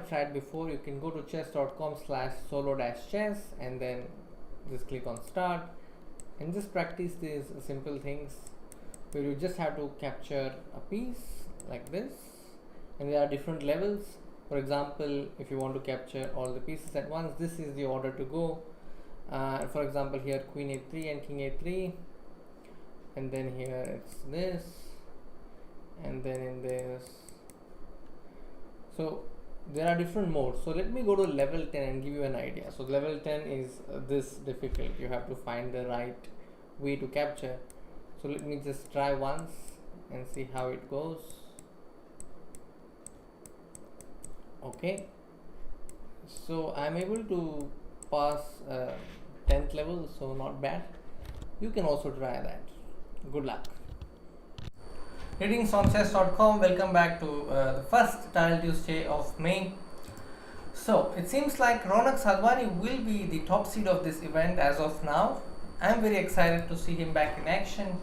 have tried before, you can go to chess.com/solo-chess and then just click on start and just practice these simple things where you just have to capture a piece like this, and there are different levels. For example, if you want to capture all the pieces at once, this is the order to go. For example, here queen a3 and king a3, and then here it's this, and then in this. So there are different modes. So let me go to level 10 and give you an idea. So level 10 is this difficult. You have to find the right way to capture. So let me just try once and see how it goes. Okay, so I'm able to pass 10th level, so not bad. You can also try that. Good luck. Greetings on chess.com. Welcome back to the first Title Tuesday of May. So it seems like Ronak Sadhwani will be the top seed of this event as of now. I'm very excited to see him back in action.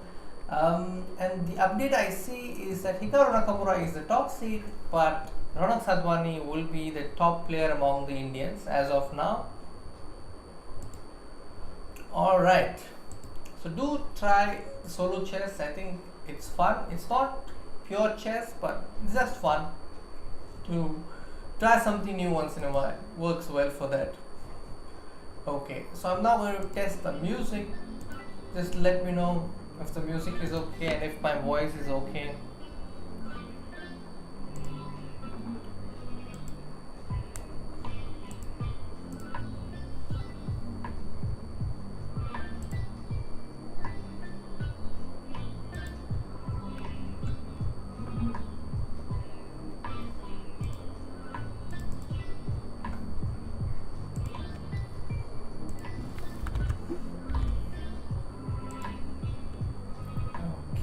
And the update I see is that Hikaru Nakamura is the top seed, but Ronak Sadhwani will be the top player among the Indians as of now. Alright, so do try solo chess. I think it's fun. It's not pure chess, but it's just fun to try something new once in a while. Works well for that. Okay, so I'm now going to test the music. Just let me know if the music is okay and if my voice is okay.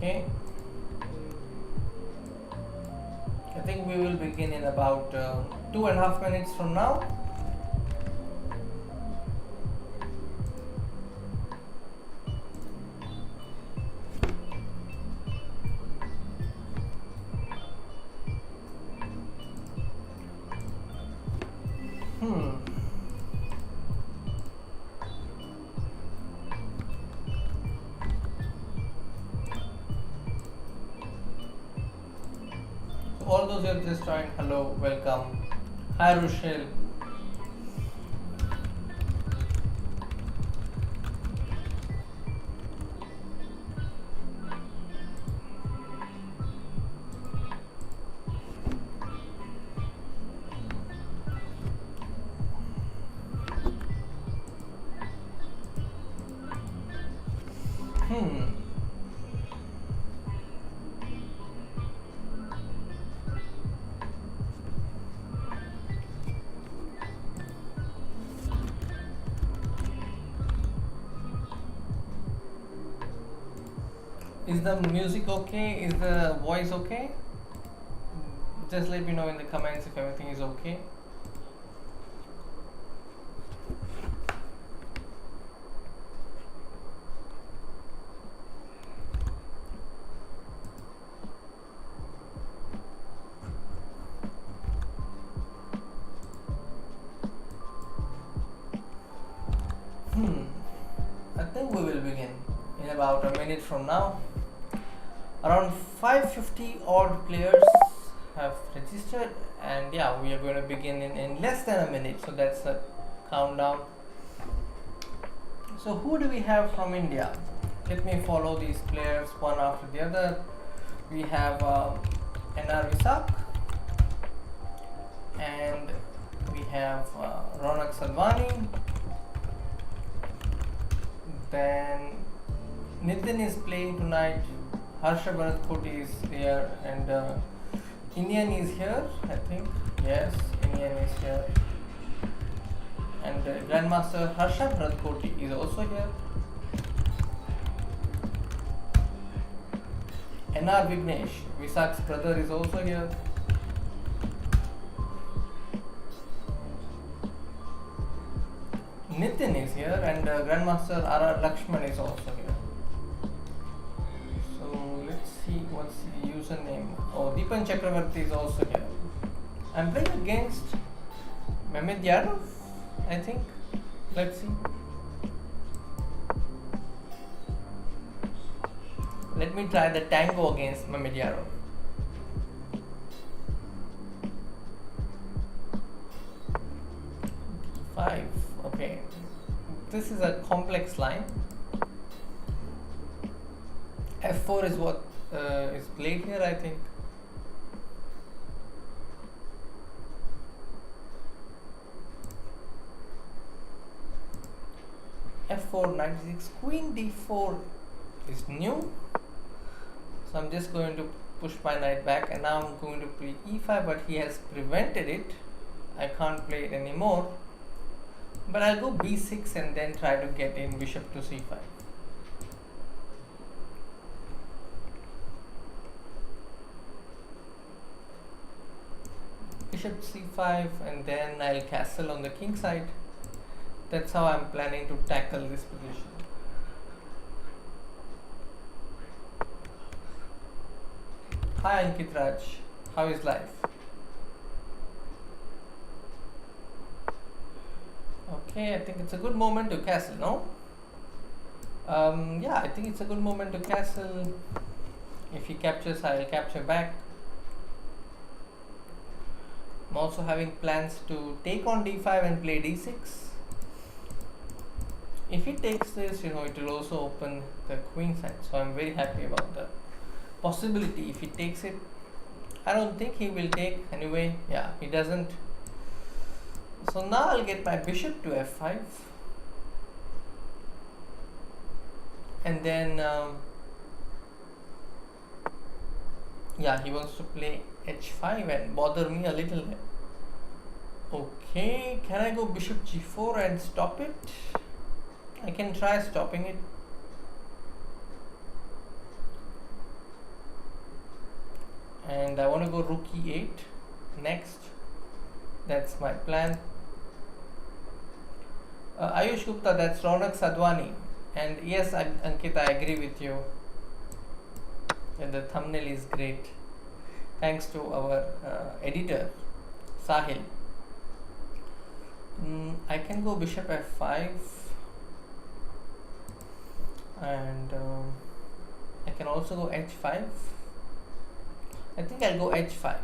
Okay, I think we will begin in about 2.5 minutes from now. All those who have just joined, hello, welcome. Hi Rochelle. Is the music okay? Is the voice okay? Just let me know in the comments if everything is okay. I think we will begin in about a minute from now. Around 550 odd players have registered, and yeah, we are going to begin in less than a minute, so that's a countdown. So who do we have from India? Let me follow these players one after the other. We have NR Visak, and we have Ronak Sadhwani. Then Nitin is playing tonight. Harsha Bharathakoti is here, and Indian is here, I think. Yes, Indian is here. And Grandmaster Harsha Bharathakoti is also here. NR Vignesh, Visak's brother, is also here. Nitin is here, and Grandmaster R.R. Lakshman is also here. So let's see what's the username. Oh, Deepan Chakravarti is also here. I'm playing against Mehmet I think. Let's see. Let me try the tango against Mehmet 5. Okay. This is a complex line. F4 is what is played here, I think. F4, knight d6, queen d4 is new. So I'm just going to push my knight back, and now I'm going to play e5, but he has prevented it. I can't play it anymore. But I'll go b6 and then try to get in bishop to c5. Bishop c5, and then I'll castle on the king side. That's how I'm planning to tackle this position. Hi Ankit Raj, how is life? Okay, I think it's a good moment to castle, no? Yeah, I think it's a good moment to castle. If he captures, I'll capture back. I'm also having plans to take on d5 and play d6. If he takes this, it will also open the queen side. So I'm very happy about the possibility if he takes it. I don't think he will take anyway. Yeah, he doesn't. So now I'll get my bishop to f5. And then, yeah, he wants to play h5 and bother me a little. Okay, can I go bishop g4 and stop it? I can try stopping it. And I want to go rook e8 next. That's my plan. Ayush Gupta, that's Ronak Sadhwani. And yes, Ankit, I agree with you. And the thumbnail is great. Thanks to our editor, Sahil. I can go bishop f5. And I can also go h5. I think I'll go h5.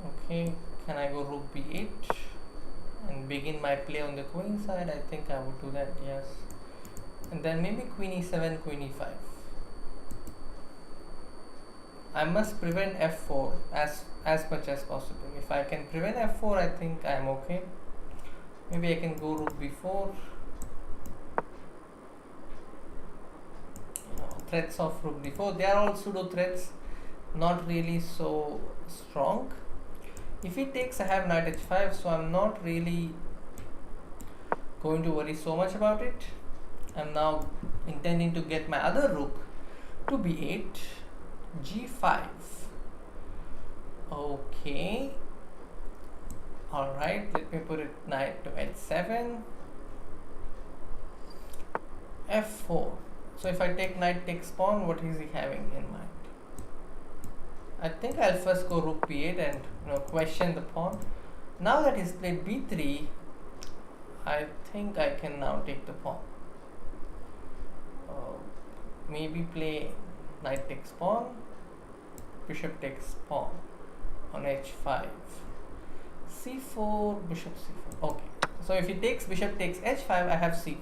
Okay, can I go rook b8 and begin my play on the queen side? I think I would do that, yes. And then maybe queen e7, queen e5. I must prevent f4 as much as possible. If I can prevent f4, I think I am okay. Maybe I can go rook b4. Threats of rook d4. They are all pseudo threats, not really so strong. If he takes, I have knight h5, so I'm not really going to worry so much about it. I'm now intending to get my other rook to b8. g5. Okay. Alright, let me put it knight to h7. f4. So if I take knight takes pawn, what is he having in mind? I think I'll first go rook b8 and question the pawn. Now that he's played b3, I think I can now take the pawn. Maybe play knight takes pawn, bishop takes pawn on h5, c4, bishop c4. Okay, so if he takes bishop takes h5, I have c4.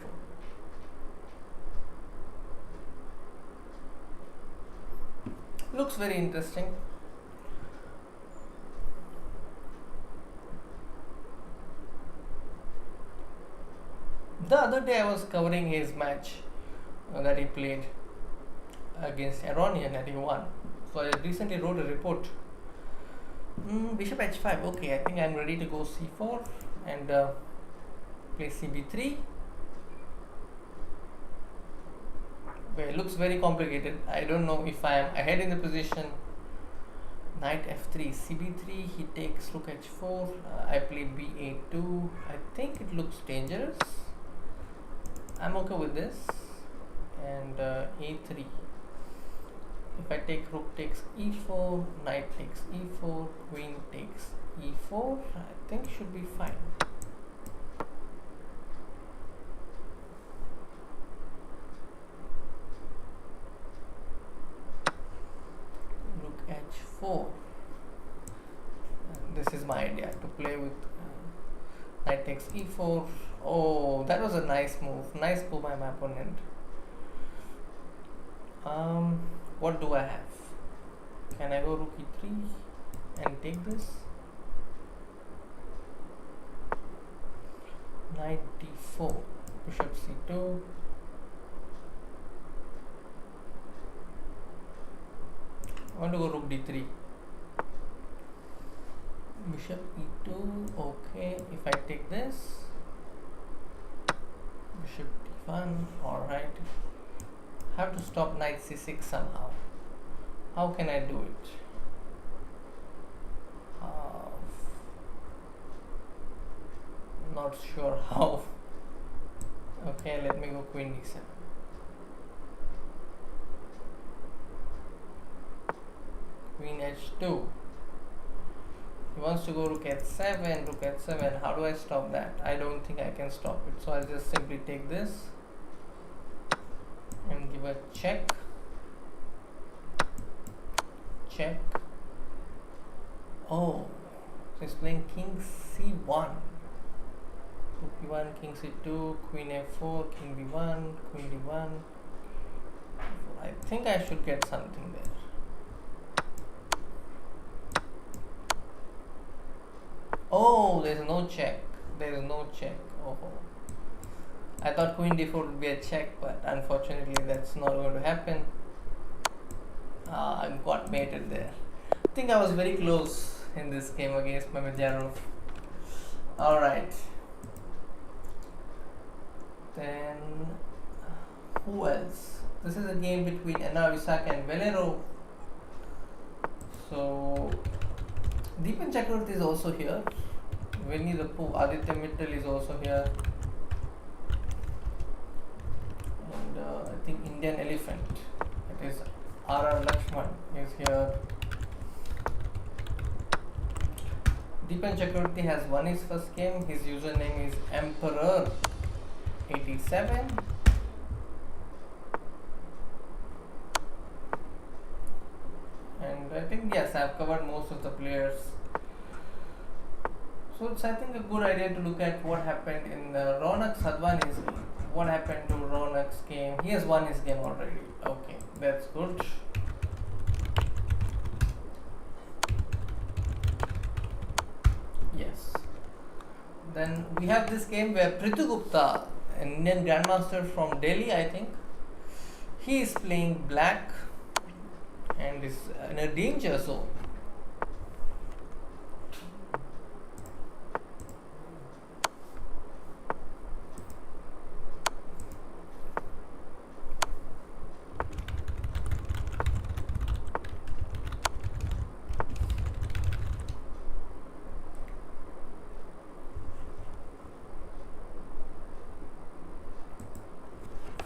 Looks very interesting. The other day I was covering his match that he played against Iranian and he won. So I recently wrote a report. Bishop h5. Okay, I think I'm ready to go c4 and play cb3. Okay, it looks very complicated. I don't know if I am ahead in the position. Knight f3, cb3. He takes rook h4. I play b8 2. I think it looks dangerous. I'm okay with this. and a3. If I take rook takes e4, knight takes e4, queen takes e4, I think should be fine. Rook h4. And this is my idea to play with knight takes e4. Oh, that was a nice move. Nice move by my opponent. What do I have? Can I go rook e3 and take this? Knight d4, bishop c2. I want to go rook d3. Bishop e2. Okay, if I take this, bishop d1. All right. Have to stop knight c6 somehow. How can I do it? Not sure how. Okay, let me go queen d7. Queen h2. He wants to go rook h7, rook h7. How do I stop that? I don't think I can stop it. So I'll just simply take this and give a check. Check. Oh, so he's playing king c1. Rook e1, king c2, queen f4, king b1, queen d1. I think I should get something there. Oh, there's no check. There is no check. Oh, I thought queen d4 would be a check, but unfortunately that's not going to happen. I got mated there. I think I was very close in this game against Mamedyanov. Alright. Then who else? This is a game between Anna Visak and Valero. So Deepan Chakravarti is also here. Winnie the Pooh, Aditya Mittal is also here. And I think Indian Elephant, it is R.R. Lakshman is here. Deepan Chakravarti has won his first game. His username is Emperor87. And I think, yes, I've covered most of the players. So it's, I think, a good idea to look at what happened in Ronak Sadhwani's game. What happened to Ronak's game? He has won his game already. Okay, that's good. Yes. Then we have this game where Prithu Gupta, an Indian Grandmaster from Delhi, I think, he is playing black and is in a danger zone.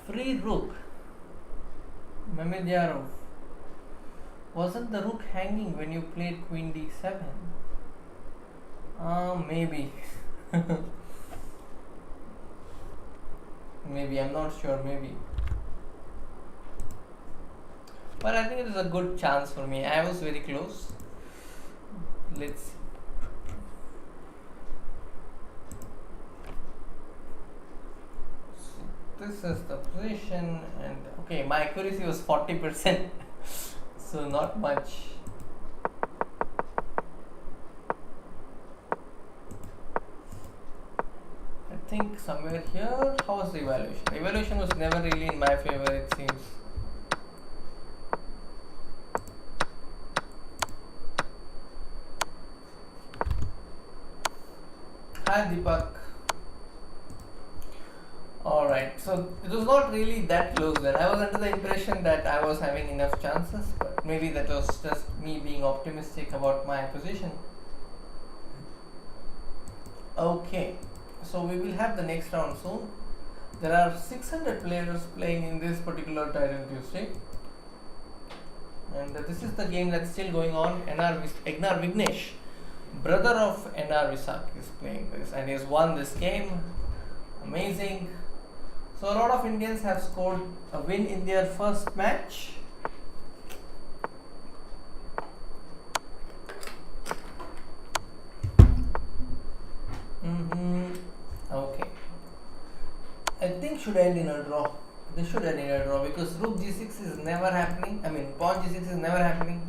Free rook. Mamedyanov. Wasn't the rook hanging when you played queen d7? Maybe. Maybe, I'm not sure, maybe. But I think it is a good chance for me. I was very close. Let's see. This is the position, and okay, my accuracy was 40%, so not much. I think somewhere here. How was the evaluation? The evaluation was never really in my favor, it seems. Hi Deepak. Alright, so it was not really that close then. I was under the impression that I was having enough chances, but maybe that was just me being optimistic about my position. Okay, so we will have the next round soon. There are 600 players playing in this particular Titan Tuesday. And this is the game that's still going on. Egnar Vignesh, brother of NR Visak, is playing this and he has won this game. Amazing. So a lot of Indians have scored a win in their first match. Okay. I think should end in a draw. This should end in a draw because Rook G6 is never happening. I mean, Pawn G6 is never happening.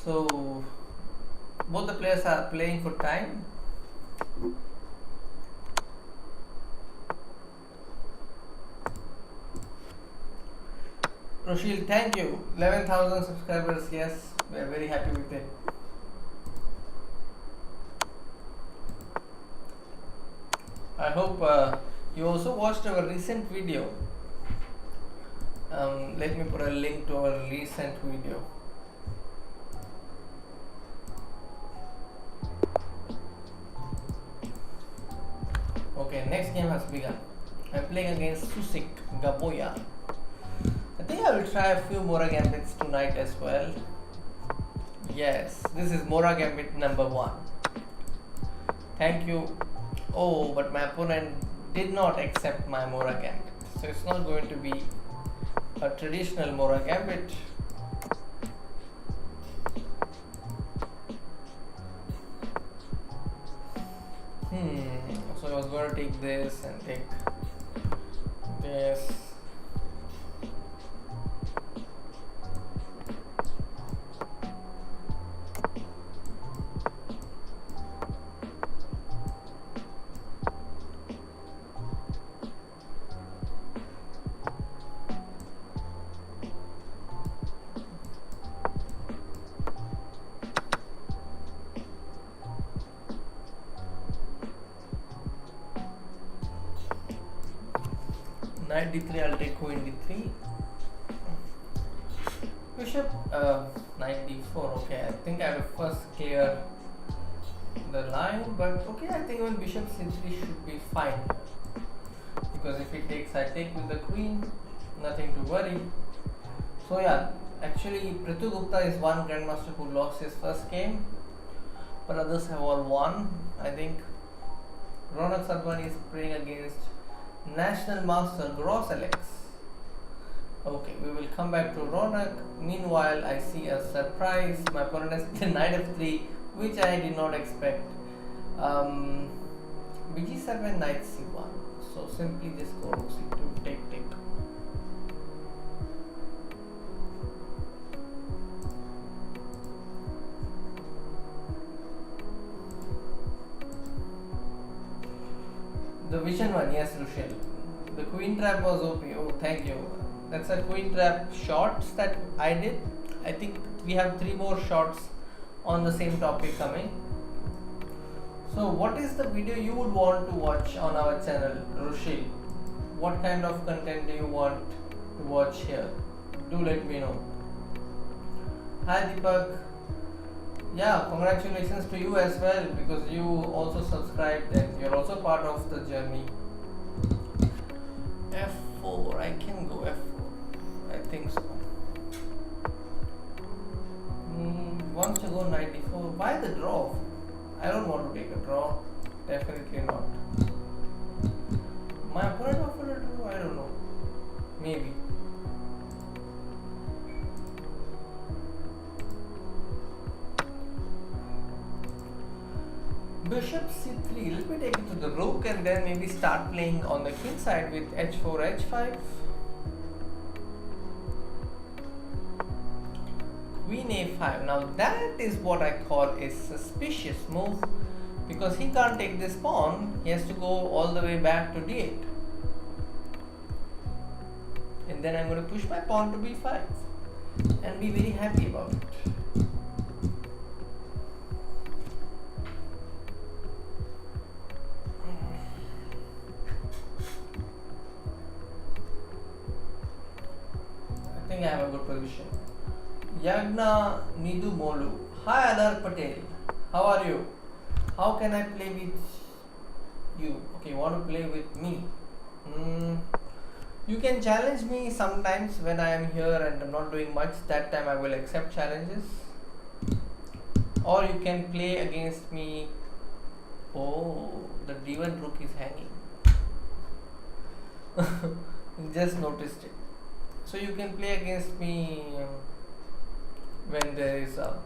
So both the players are playing for time. Roshil, thank you. 11,000 subscribers. Yes, we are very happy with it. I hope you also watched our recent video. Let me put a link to our recent video. Okay, next game has begun. I'm playing against Susik Gaboya. I think I will try a few Mora Gambits tonight as well. Yes, this is Mora Gambit number 1. Thank you. Oh, but my opponent did not accept my Mora Gambit. So it's not going to be a traditional Mora Gambit. So I was going to take this and take this. Knight d3, I'll take queen d3. Bishop knight d4. Okay, I think I have to first clear the line, but okay, I think even bishop c3 should be fine. Because if he takes, I take with the queen, nothing to worry. So yeah, actually Prithu Gupta is one grandmaster who lost his first game, but others have all won. I think Ronak Sadhwani is playing against National Master Gross Alex. Okay, we will come back to Ronak. Meanwhile, I see a surprise. My opponent has the knight f3, which I did not expect. bg7, knight c1. So simply just go rook c2, take. The vision one, yes, Rushel. The queen trap was OP. Oh, thank you. That's a queen trap shots that I did. I think we have 3 more shots on the same topic coming. So, what is the video you would want to watch on our channel, Rushil? What kind of content do you want to watch here? Do let me know. Hi Deepak. Yeah, congratulations to you as well because you also subscribed and you're also part of the journey. F4, I can go F4. I think so. Wants to go knight d4. Why the draw? I don't want to take a draw. Definitely not. My opponent offered a draw. I don't know. Maybe. Bishop c3, let me take it to the rook and then maybe start playing on the king side with h4, h5. Queen a5, now that is what I call a suspicious move because he can't take this pawn, he has to go all the way back to d8. And then I'm going to push my pawn to b5 and be very happy about it. I think I have a good position. Yagna Nidu Molu. Hi Adar Patel. How are you? How can I play with you? Okay, you want to play with me? Mm, you can challenge me sometimes when I am here and I'm not doing much. That time I will accept challenges. Or you can play against me. Oh, the D1 rook is hanging. Just noticed it. So you can play against me when there is a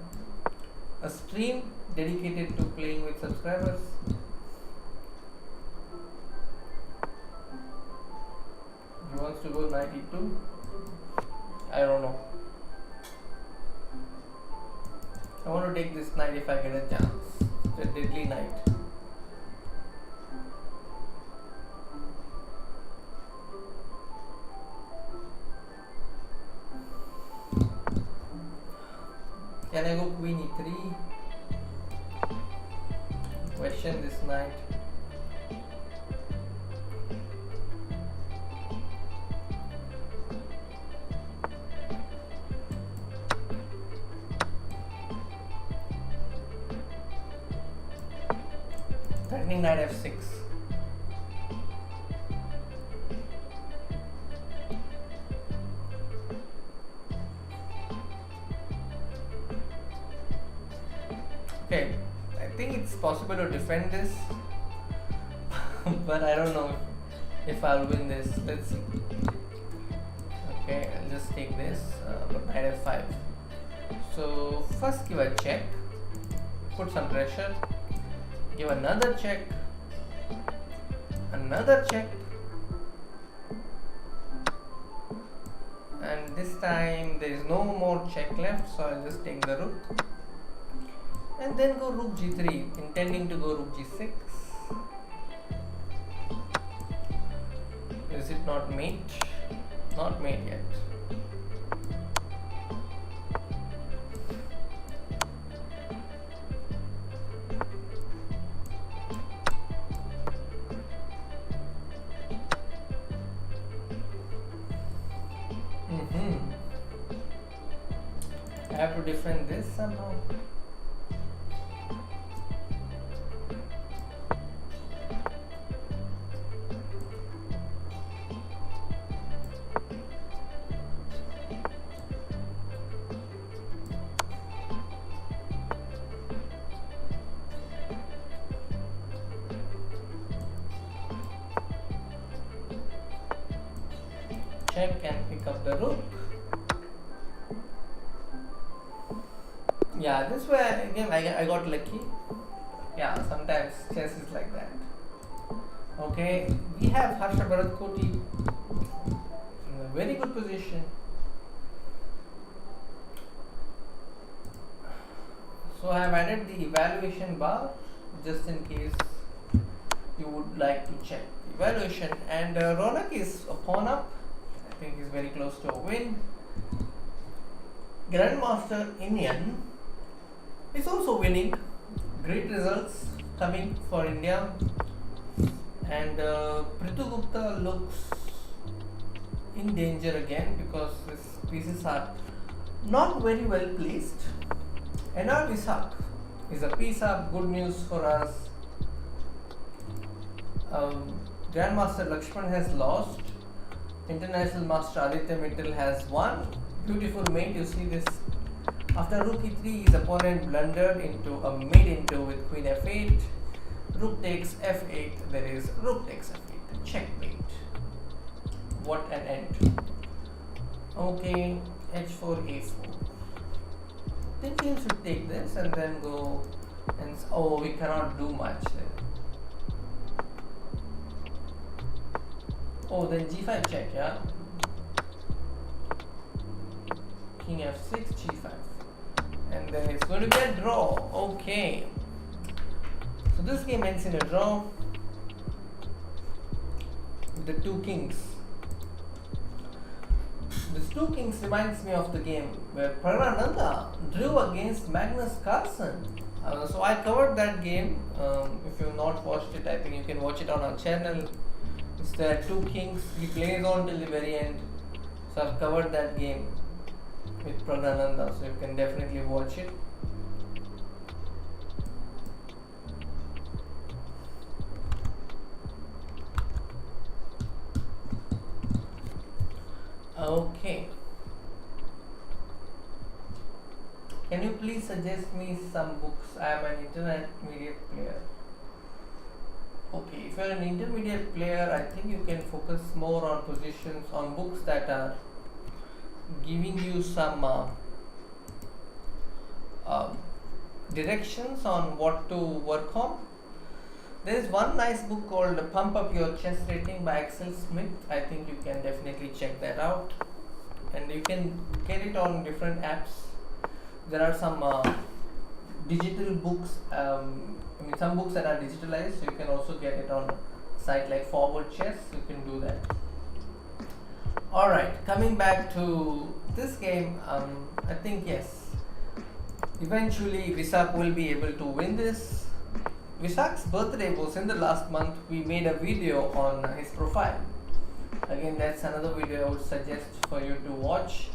stream dedicated to playing with subscribers. He wants to go 92. I don't know. I want to take this knight if I get a chance. It's a deadly knight. Can I go queen e3? Question this knight. Threatening knight f6. Okay, I think it's possible to defend this, but I don't know if I'll win this. Let's see. Okay, I'll just take this, but knight f5. So first give a check, put some pressure, give another check, and this time there is no more check left, so I'll just take the rook. And then go rook g3, intending to go rook g6. Is it not mate? Not mate yet. I have to defend this somehow. Check and pick up the rook. Yeah, this way again I got lucky. Yeah, sometimes chess is like that. Okay, we have Harsha Bharathakoti in a very good position. So I have added the evaluation bar just in case you would like to check evaluation. And Ronak is a pawn up. I think he's very close to a win. Grandmaster Indian is also winning. Great results coming for India. And Prithu Gupta looks in danger again because his pieces are not very well placed. Anar Visak is a piece of good news for us. Grandmaster Lakshman has lost. International Master Aditya Mittal has won. Beautiful mate, you see this. After rook e3, his opponent blundered into a mid-into with queen f8. Rook takes f8, there is rook takes f8. Checkmate. What an end. Okay, h4, a4. I think he should take this and then go and oh, we cannot do much there. Oh, then g5 check, yeah. King f6, g5. And then it's going to be a draw. Okay. So this game ends in a draw with the two kings. This two kings reminds me of the game where Pragnananda drew against Magnus Carlsen. So I covered that game. If you have not watched it, I think you can watch it on our channel. It's there two kings. He plays on till the very end. So I've covered that game with Pragnananda. So you can definitely watch it. Okay. Can you please suggest me some books? I am an intermediate player. Okay, if you are an intermediate player, I think you can focus more on positions, on books that are giving you some um, directions on what to work on. There is one nice book called Pump Up Your Chess Rating by Axel Smith. I think you can definitely check that out. And you can get it on different apps. There are some digital books, some books that are digitalized, so you can also get it on a site like Forward Chess. You can do that. Alright, coming back to this game, I think yes, eventually Visak will be able to win this. Visak's birthday was in the last month. We made a video on his profile. Again, that's another video I would suggest for you to watch.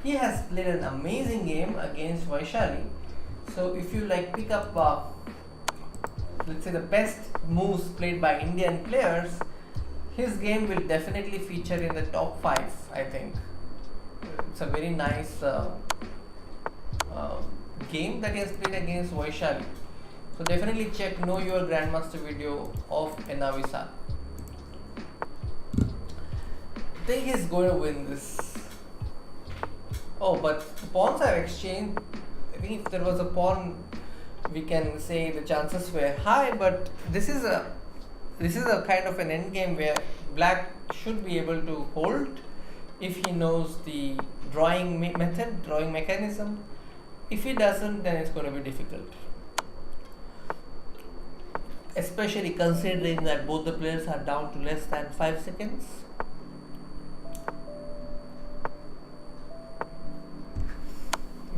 He has played an amazing game against Vaishali. So if you like pick up, let's say the best moves played by Indian players, his game will definitely feature in the top 5, I think. It's a very nice game that he has played against Vaishali. So definitely check Know Your Grandmaster video of Enna Visak. I think he's going to win this. Oh, but the pawns have exchanged. I think if there was a pawn, we can say the chances were high. But this is a kind of an end game where black should be able to hold if he knows the drawing mechanism. If he doesn't, then it's going to be difficult. Especially considering that both the players are down to less than 5 seconds.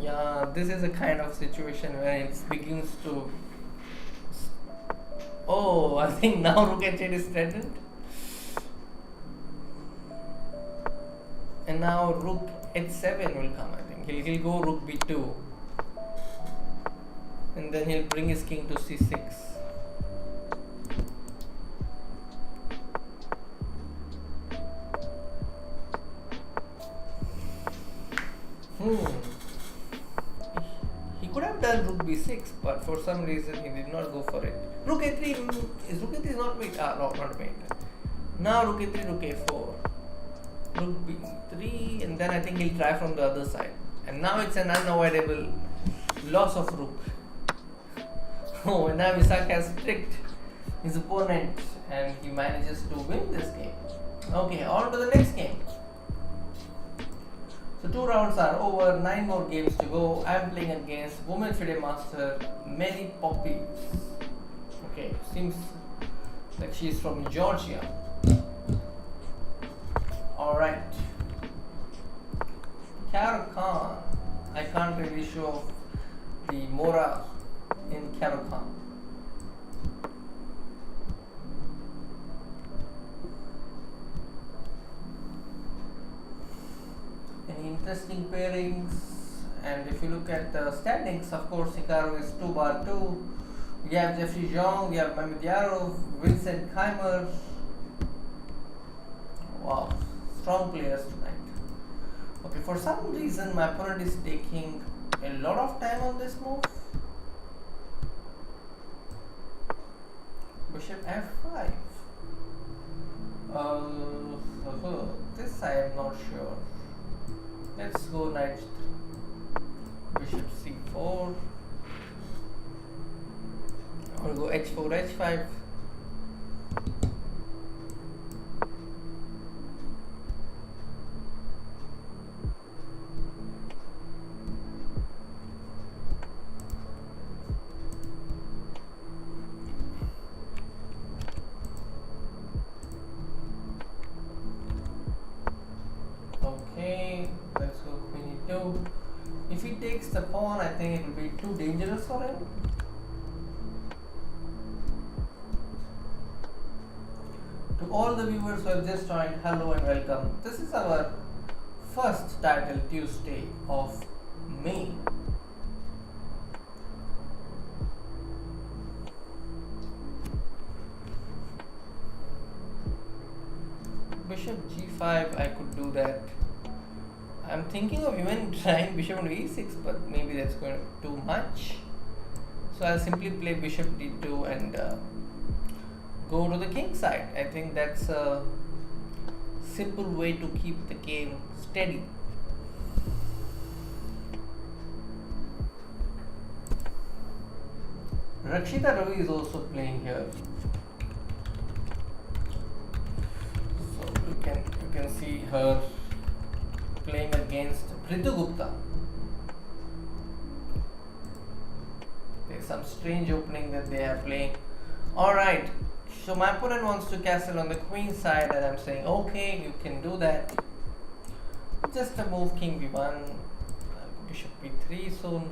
Yeah, this is a kind of situation where it begins to... Oh, I think now Rook H8 is threatened. And now Rook H7 will come, I think. He'll go Rook B2. And then he'll bring his king to C6. He could have done Rook B6, but for some reason he did not go for it. Rook A3 is Rook A3 is not mate. No, not mate. Now Rook A3, Rook A4, Rook B3, and then I think he'll try from the other side. And now it's an unavoidable loss of Rook. Oh, and now Visak has tricked his opponent, and he manages to win this game. Okay, on to the next game. So 2 rounds are over, 9 more games to go. I am playing against women FIDE master Mary Poppins. Okay, seems like she is from Georgia. Alright. Karo Khan. I can't really show the Mora in Karo Khan. Any interesting pairings? And if you look at the standings, of course, Hikaru is 2-2. We have Jeffrey Zhang, we have Mehmet Yarov, Vincent Keimer. Wow, strong players tonight. Okay, for some reason, my opponent is taking a lot of time on this move. Bishop F5. This I am not sure. Let's go knight 3. Bishop C4. I'll go H4, H5. Okay, let's go Queen E2. If he takes the pawn, I think it will be too dangerous for him. To all the viewers who have just joined, hello and welcome. This is our first title Tuesday of May. Bishop G5, I could do that. I'm thinking of even trying bishop on e6, but maybe that's going to be too much. So I'll simply play bishop d2 and go to the king side. I think that's a simple way to keep the game steady. Rakshita Ravi is also playing here. So you can see her playing against Ritu Gupta. There's some strange opening that they are playing. Alright, so my opponent wants to castle on the queen side and I'm saying okay, you can do that. Just a move king b1, bishop b3 soon.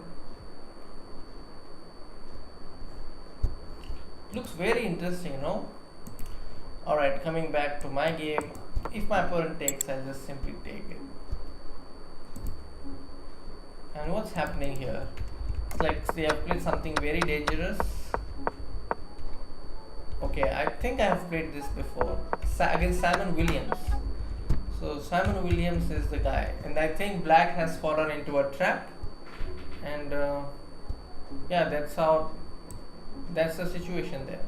Looks very interesting, no? Alright, coming back to my game. If my opponent takes, I'll just simply take it. And what's happening here? It's like they have played something very dangerous. Okay, I think I have played this before. Against Simon Williams. So Simon Williams is the guy. And I think black has fallen into a trap. And yeah, that's the situation there.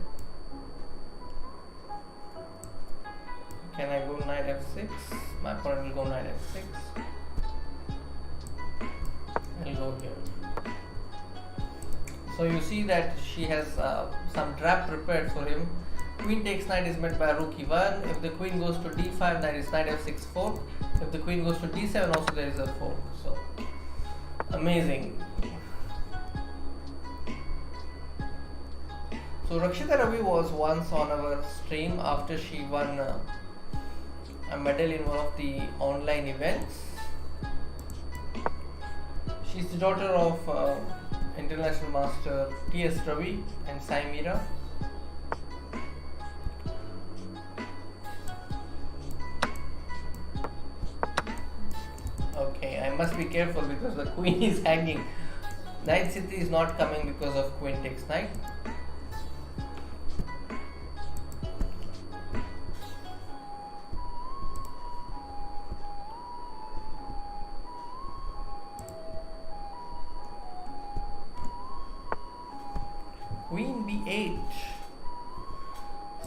Can I go knight f6? My opponent will go knight f6. I'll go here. So you see that she has some trap prepared for him. Queen takes knight is met by rook e1. If the queen goes to d5, that is knight f6 fork. If the queen goes to d7, also there is a fork. So amazing. So Rakshita Ravi was once on our stream after she won a medal in one of the online events. She's the daughter of International Master T.S. Ravi and Sai Meera. Okay, I must be careful because the queen is hanging. Knight c3 is not coming because of queen takes knight. Queen b8.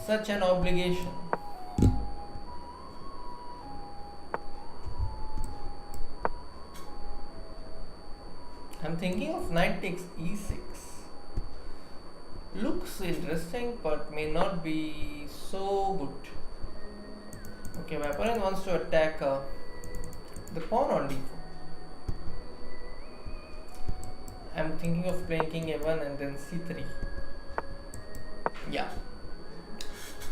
Such an obligation. I'm thinking of knight takes e6. Looks interesting but may not be so good. Okay, my opponent wants to attack the pawn on d4. I'm thinking of playing king a1 and then c3. Yeah,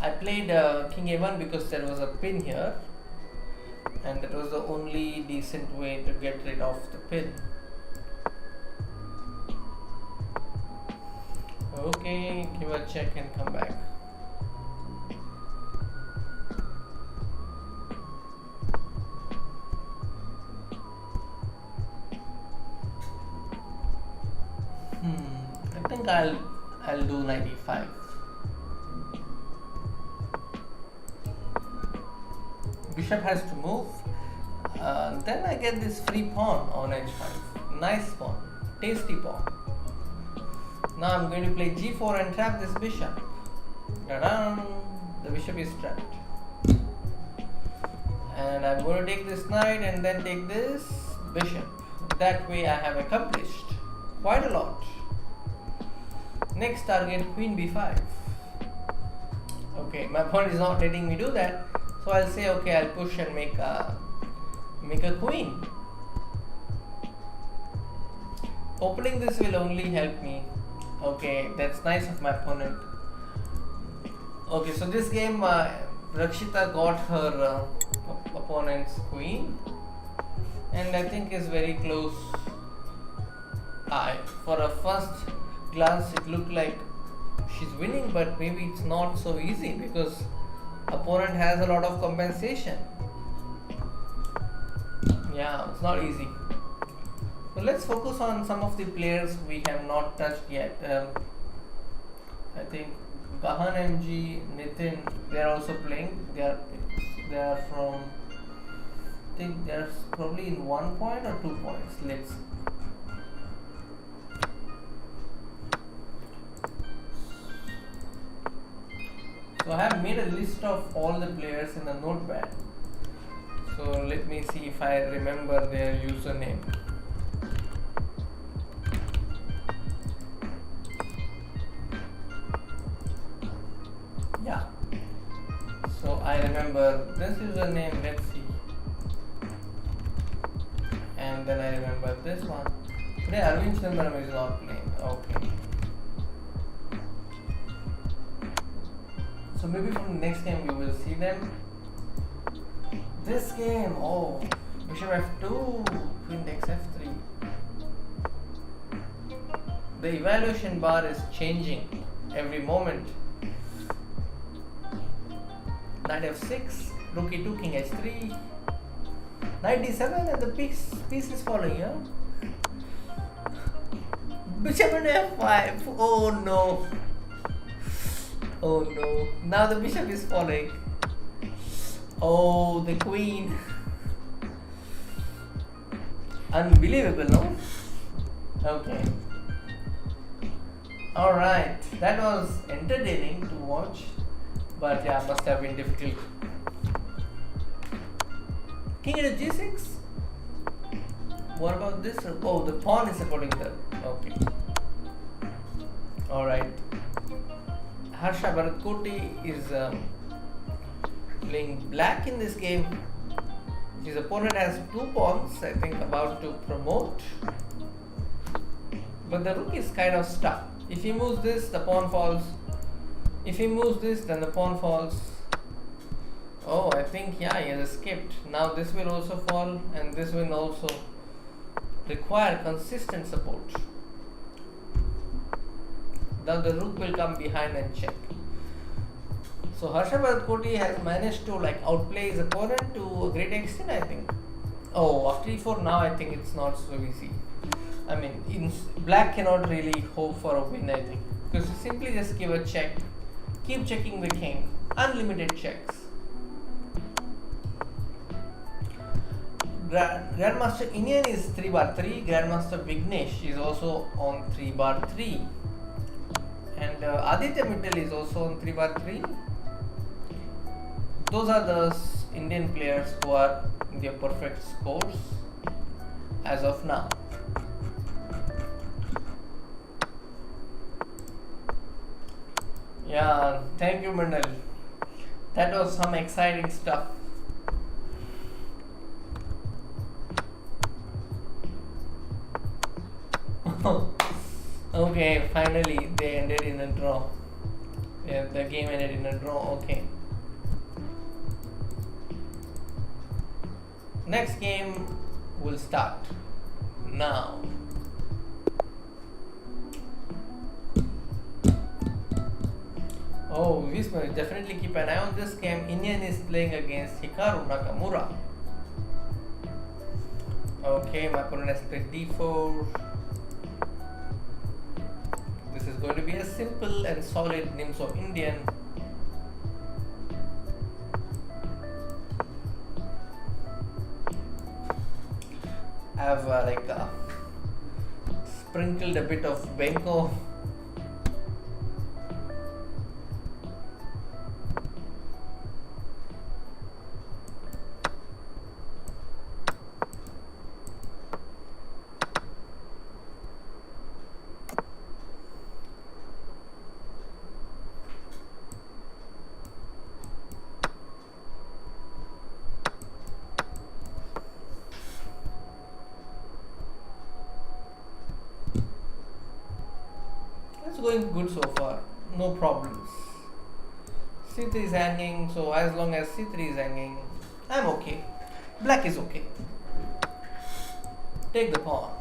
I played king a1 because there was a pin here and that was the only decent way to get rid of the pin. Okay, give a check and come back. I think I'll do knight e5. Bishop has to move. Then I get this free pawn on h5. Nice pawn, tasty pawn. Now I'm going to play g4 and trap this bishop. Ta-da! The bishop is trapped. And I'm going to take this knight and then take this bishop. That way I have accomplished quite a lot. Next target, queen b5. Okay, my opponent is not letting me do that, so I'll say okay, I'll push and make a queen. Opening this will only help me. Okay, that's nice of my opponent. Okay, so this game Rakshita got her opponent's queen and I think is very close. For a first glance it looked like she's winning, but maybe it's not so easy because opponent has a lot of compensation. Yeah, it's not easy. So let's focus on some of the players we have not touched yet. I think Gahan MG, Nitin, they are also playing. They are from think there's probably in 1 point or 2 points. Let's see. So I have made a list of all the players in the notepad. So let me see if I remember their username. Yeah. So I remember this username, let's see. And then I remember this one. Today Arvind Sundaram is not playing. Okay. So maybe from the next game we will see them. This game, oh, bishop f2, queen takes f3. The evaluation bar is changing every moment. Knight f6, rook e2, king h3, knight d7, and the piece is falling here. Bishop and f5. Oh no. Oh no. Now the bishop is falling. Oh, the queen. Unbelievable, no? Okay. Alright. That was entertaining to watch. But yeah, must have been difficult. King at g6. What about this? Oh, the pawn is supporting the. Okay. Alright. Harsha Bharathakoti is playing black in this game. His opponent has 2 pawns, I think, about to promote. But the rook is kind of stuck. If he moves this, the pawn falls. If he moves this, then the pawn falls. Oh, I think, yeah, he has escaped. Now this will also fall, and this will also require consistent support. Now the rook will come behind and check. So Harsha Bharathakoti has managed to outplay his opponent to a great extent, I think. Oh, after e4 now I think it's not so easy. I mean, black cannot really hope for a win, I think. Because you simply just give a check. Keep checking the king. Unlimited checks. Grandmaster Indian is 3/3. Grandmaster Vignesh is also on 3/3. And Aditya Mittal is also on 3/3. Those are the Indian players who are in their perfect scores as of now. Yeah, thank you, Mandal. That was some exciting stuff. Okay, finally they ended in a draw. Yeah, the game ended in a draw. Okay. Next game will start now. Oh, we must definitely keep an eye on this game. Indian is playing against Hikaru Nakamura. Okay, my opponent has played d4. This is going to be a simple and solid Nimzo Indian. I have sprinkled a bit of Benko. It's going good so far, no problems. c3 is hanging, so as long as c3 is hanging, I'm okay. Black is okay. Take the pawn.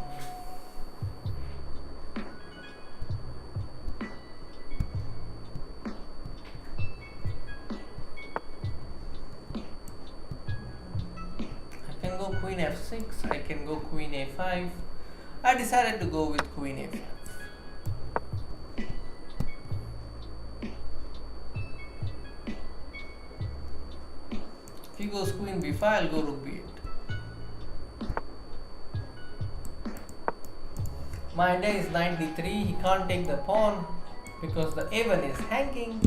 I can go queen f6, I can go queen a5. I decided to go with queen a5. If he goes queen b5, I'll go rook b8. My idea is knight d3. He can't take the pawn because the a1 is hanging.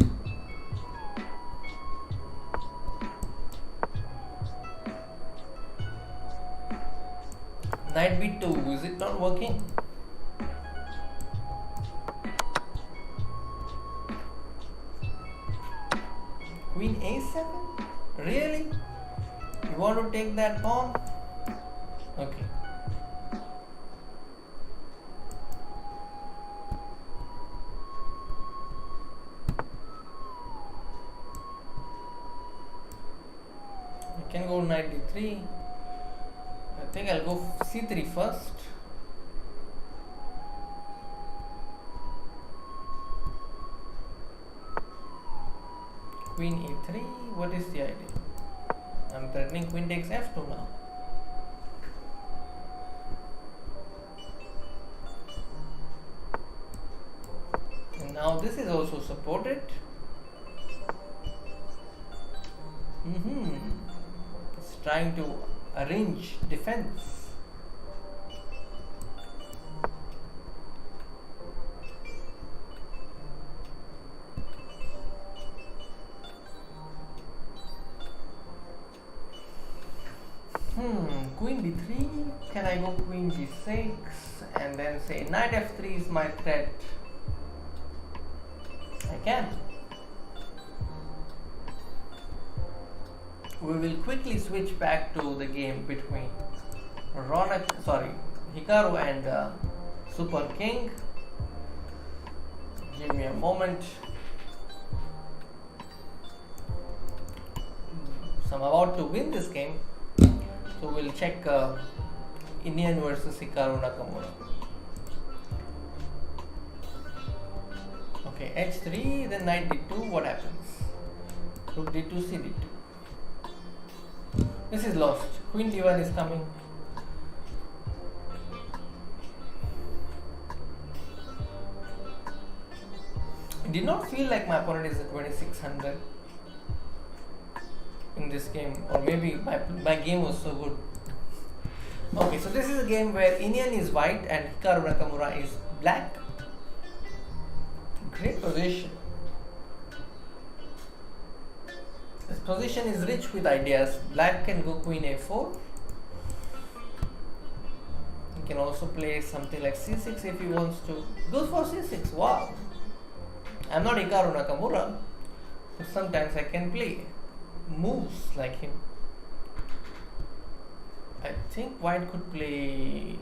Knight b2. Is it not working? Queen a7? Really? You want to take that pawn? Okay. I can go knight d3. I think I'll go c3 first. Queen e3. What is the idea? I'm threatening queen takes f2 now. And now this is also supported. It's trying to arrange defense. Queen d3. Can I go queen g6 and then say knight f3 is my threat? I can. We will quickly switch back to the game between Hikaru and Super King. Give me a moment. So I'm about to win this game. So we'll check Indian versus Hikaru Nakamura. Okay, h3, then knight d2. What happens? Rook d2, c d2. This is lost. Queen d1 is coming. It did not feel like my opponent is at 2600 in this game, or maybe my game was so good. Okay, so this is a game where Indian is white and Hikaru Nakamura is black. Great position. This position is rich with ideas. Black can go queen a4. He can also play something like c6 if he wants to. Goes for c6. Wow. I'm not Hikaru Nakamura, but sometimes I can play moves like him. I think white could play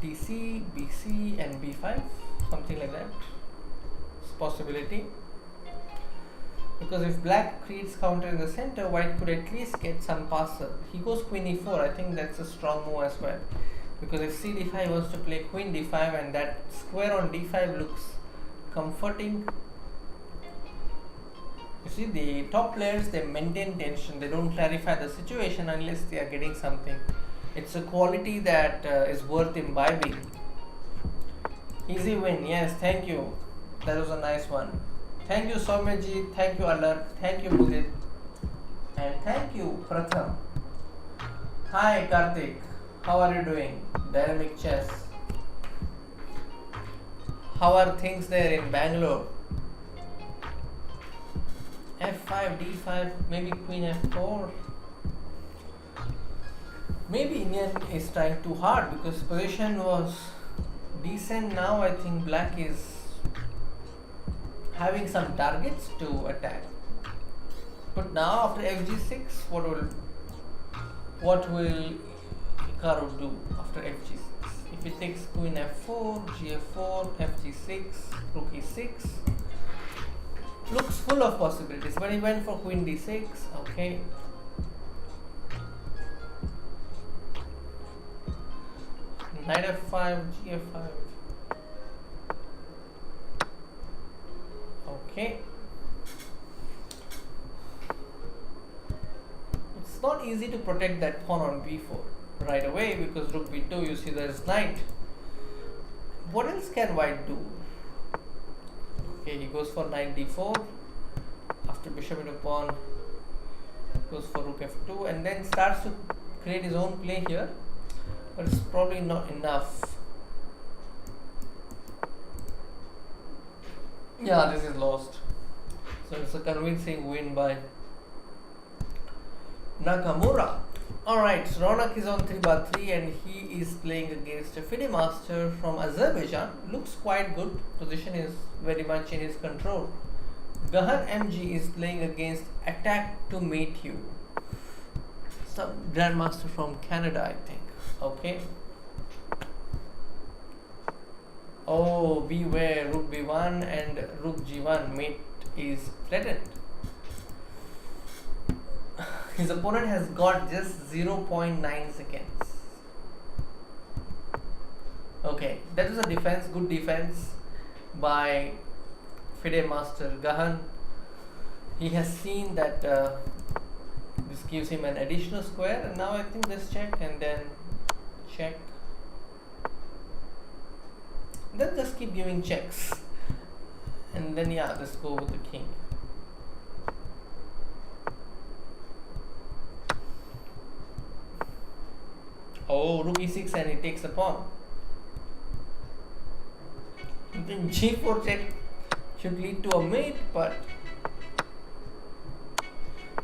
dc, bc and b5, something like that. It's a possibility. Because if black creates counter in the center, white could at least get some passer. He goes queen e4. I think that's a strong move as well. Because if c d5 wants to play queen d5 and that square on d5 looks comforting. You see, the top players, they maintain tension. They don't clarify the situation unless they are getting something. It's a quality that is worth imbibing. Easy win. Yes, thank you. That was a nice one. Thank you Soumyaji, thank you Alert, thank you Mudit, and thank you Pratham. Hi Karthik, how are you doing? Dynamic chess. How are things there in Bangalore? f5, d5, maybe queen f4. Maybe Indian is trying too hard because position was decent. Now I think black is having some targets to attack. But now after fg6, what will Hikaru do after fg6? If he takes queen f4, gf4, fg6, rook e6, looks full of possibilities. But he went for queen d6. Okay. Knight f5, gf5. Okay. It's not easy to protect that pawn on b4 right away because rook b2, you see there is knight. What else can white do? Okay, he goes for knight d4. After bishop into pawn, goes for rook f2 and then starts to create his own play here. But it's probably not enough. Yeah, this is lost. So it's a convincing win by Nakamura. Alright, so Ronak is on 3/3 and he is playing against a FIDE master from Azerbaijan. Looks quite good. Position is very much in his control. Gahan MG is playing against Attack to Meet You. Some grandmaster from Canada, I think. Okay. Oh, beware, Rook B1 and Rook G1. Mate is threatened. His opponent has got just 0.9 seconds. Okay, that was a defense, good defense by FIDE master Gahan. He has seen that this gives him an additional square, and now I think this check and then check. Then just keep giving checks, and then yeah, just go with the king. Oh, Rook E6 and he takes a pawn. Then G4 check should lead to a mate, but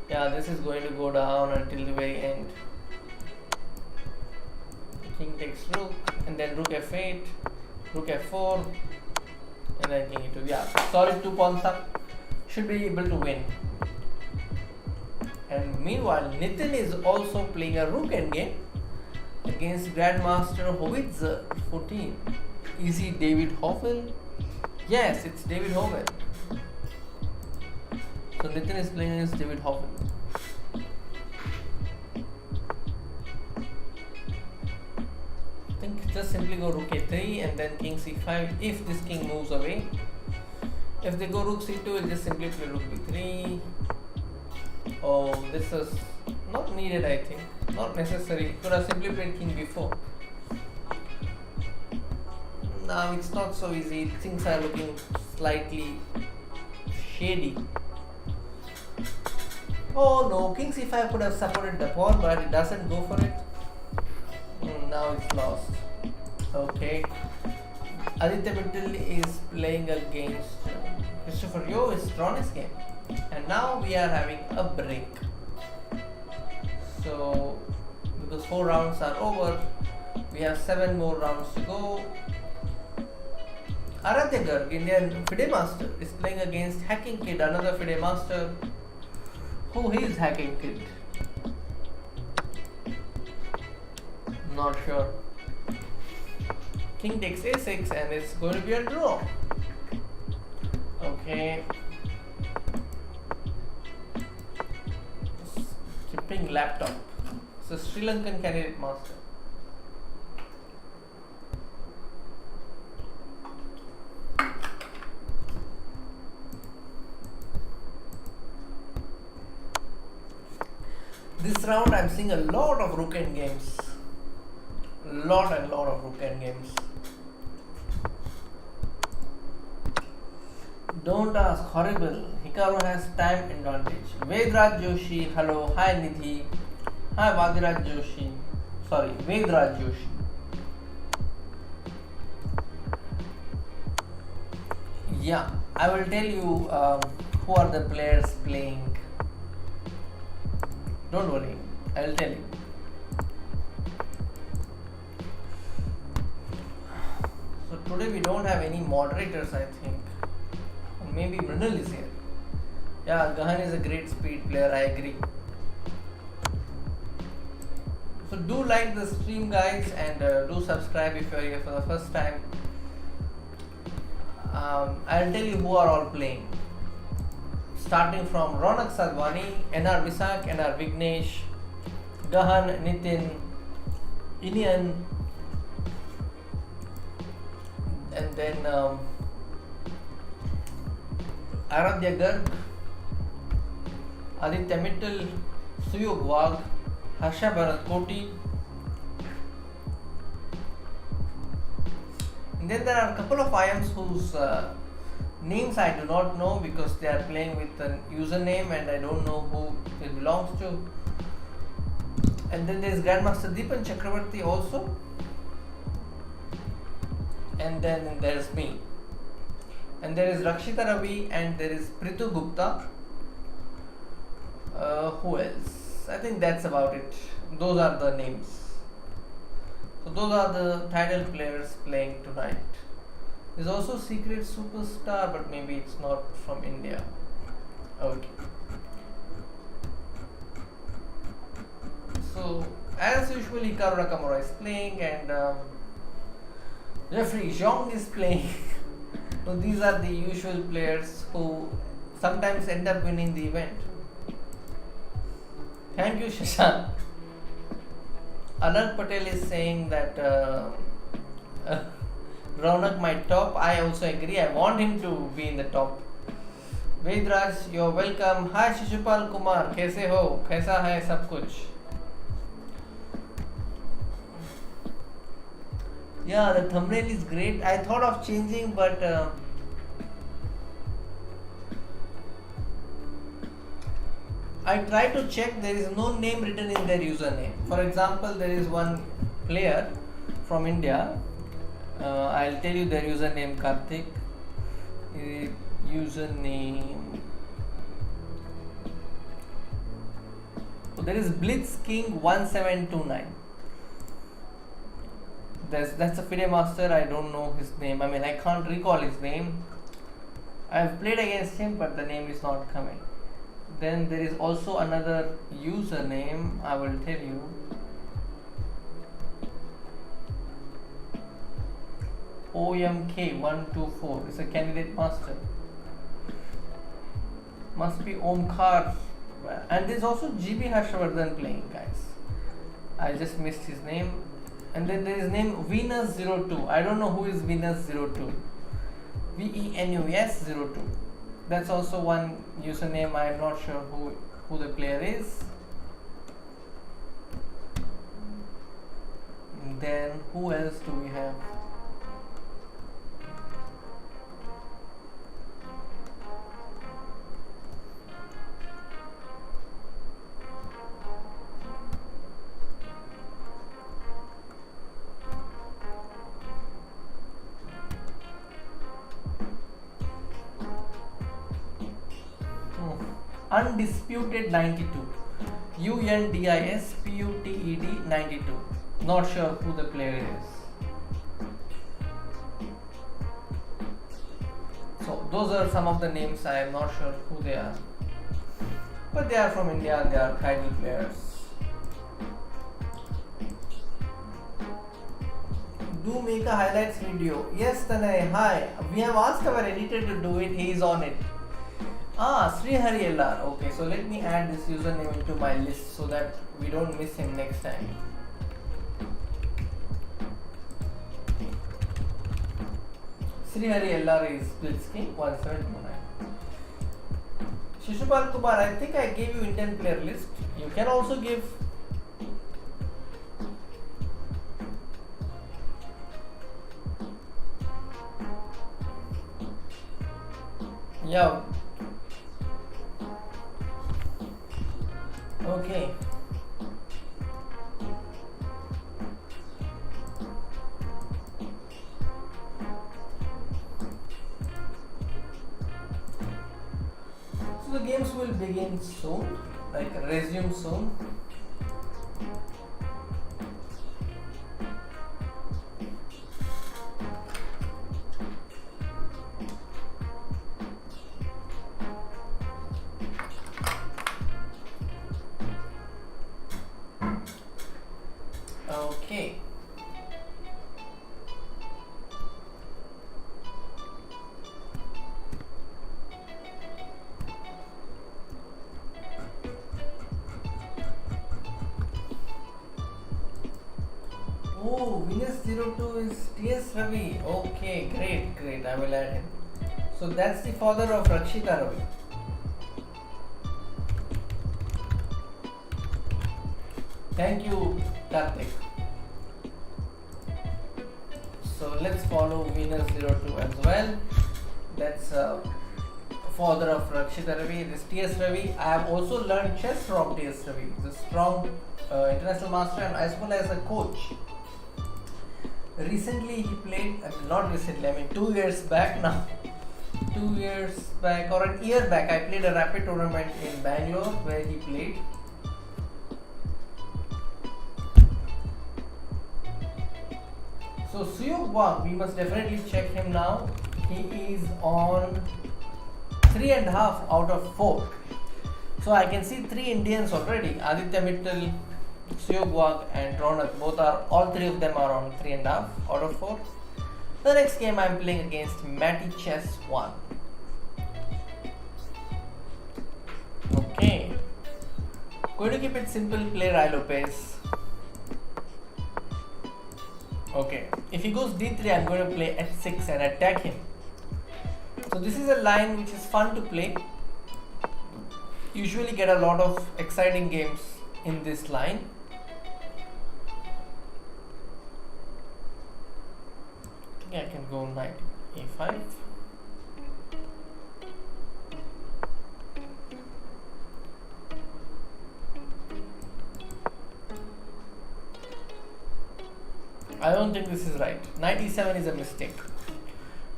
yeah, this is going to go down until the very end. King takes Rook, and then Rook F8, Rook F4, and then King E2. Yeah, solid 2 pawns up. Should be able to win. And meanwhile, Nitin is also playing a Rook endgame against Grandmaster Hovitzer 14. Is he David Hoffel? Yes, it's David Hoffel. So Nitin is playing against David Hoffel. I think just simply go Rook A3 and then King C5 if this king moves away. If they go Rook C2, we'll just simply play Rook B3. Oh, this is not needed, I think. Not necessary. Could have simply played King B4. Now it's not so easy. Things are looking slightly shady. Oh no, King C5 could have supported the pawn, but it doesn't go for it. Now it's lost. Okay. Aditya Mittal is playing against Christopher Yo is drawn his game. And now we are having a break. So, because 4 rounds are over, we have 7 more rounds to go. Aradhya Garg, Indian FIDE master, is playing against Hacking Kid, another FIDE master. Who is Hacking Kid? Not sure. King takes A6 and it's going to be a draw. Okay. Skipping laptop. So Sri Lankan candidate master. This round I'm seeing a lot of rook end games. Lot of rook end games. Don't ask, horrible. Hikaru has time advantage. Vedraj Joshi, hello. Hi Nidhi. Hi Vadiraj Joshi. Sorry, Vedraj Joshi. Yeah, I will tell you who are the players playing. Don't worry, I will tell you. So today we don't have any moderators, I think. Or maybe Mrinal is here. Yeah, Gahan is a great speed player, I agree. So do like the stream, guys, and do subscribe if you are here for the first time. I'll tell you who are all playing. Starting from Ronak Sadhwani, NR Visak, NR Vignesh, Gahan, Nitin, Inian, and then Aradhya Garg, Aditya Mittal, Suyog Wagh, Harsha Bharathakoti. And then there are a couple of IMs whose names I do not know because they are playing with a username and I don't know who it belongs to. And then there is Grandmaster Deepan Chakravarti also. And then there's me. And there is Rakshita Ravi and there is Pritu Gupta. Who else? I think that's about it. Those are the names. So those are the title players playing tonight. There's also Secret Superstar, but maybe it's not from India. Okay. So as usual, Hikaru Nakamura is playing and Jeffrey Zhong is playing. So these are the usual players who sometimes end up winning the event. Thank you, Shashank. Anand Patel is saying that Raunak might top. I also agree. I want him to be in the top. Vedraj, you're welcome. Hi Shishupal Kumar, कैसे हो? कैसा है सब कुछ? Yeah, the thumbnail is great. I thought of changing, but I try to check. There is no name written in their username. For example, there is one player from India. I'll tell you their username. Karthik. Username. So there is Blitz King 1729. That's a FIDE master. I don't know his name. I mean, I can't recall his name. I've played against him, but the name is not coming. Then there is also another username. I will tell you. OMK124. It's a candidate master. Must be Omkar. And there's also GB Harshavardhan playing, guys. I just missed his name. And then there is name Venus02. I don't know who is Venus02. VENUS02. That's also one username. I am not sure who the player is. And then who else do we have? Undisputed 92. UNDISPUTED 92. Not sure who the player is. So those are some of the names. I am not sure who they are. But they are from India and they are title players. Do make a highlights video. Yes, Tanay. Hi. We have asked our editor to do it. He is on it. Srihari LR. Okay, so let me add this username into my list so that we don't miss him next time. Srihari LR is Blitzking 1729. Shishupal Kumar, I think I gave you Indian player list. You can also give. Yeah. Okay. So the games will begin soon, like resume soon. Okay. Oh, Venus02 is TS Ravi. Okay, great. I will add him. So that's the father of Rakshita Ravi. Thank you, Karthik. So let's follow Venus02 as well. That's father of Rakshita Ravi. This TS Ravi. I have also learned chess from TS Ravi. He's a strong international master and as well as a coach. Recently he played, not recently, I mean 2 years back now, 2 years back or a year back, I played a rapid tournament in Bangalore where he played. So Suyog Wang, we must definitely check him now. He is on 3.5 out of 4. So I can see 3 Indians already. Aditya Mittal, Suyog Wang and Ronak, all 3 of them are on 3.5 out of 4. The next game I am playing against Matty Chess 1. Okay. Going to keep it simple, play Rai Lopez. Okay. If he goes d3, I am going to play h6 and attack him. So this is a line which is fun to play. Usually get a lot of exciting games in this line. I think I can go knight a5. I don't think this is right. Knight e7 is a mistake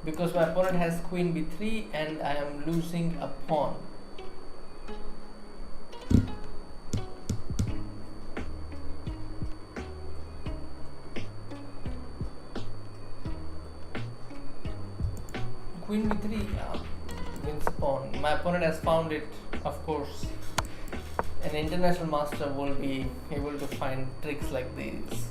because my opponent has queen b3 and I am losing a pawn. Queen b3 wins pawn. My opponent has found it, of course. An international master will be able to find tricks like these.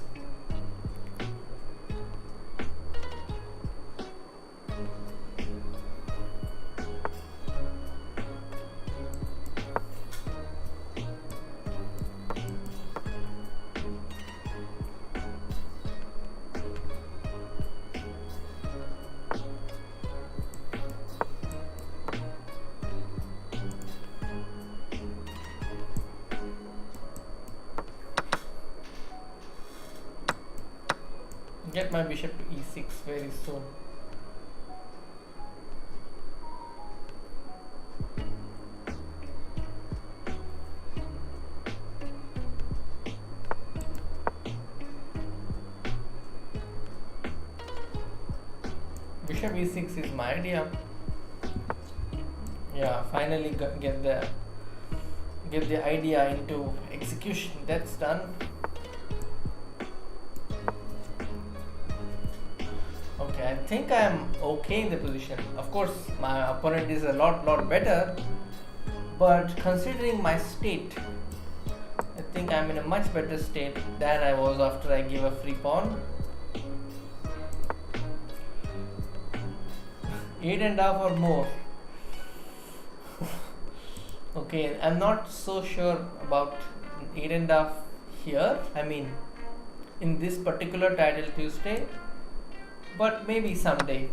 Get my bishop to e6 very soon. Bishop e6 is my idea. Yeah, finally get the idea into execution. That's done. Okay, I think I am okay in the position. Of course, my opponent is a lot better, but considering my state, I think I'm in a much better state than I was after I gave a free pawn. 8.5 or more. Okay, I'm not so sure about 8.5 here. I mean, in this particular title Tuesday. But maybe someday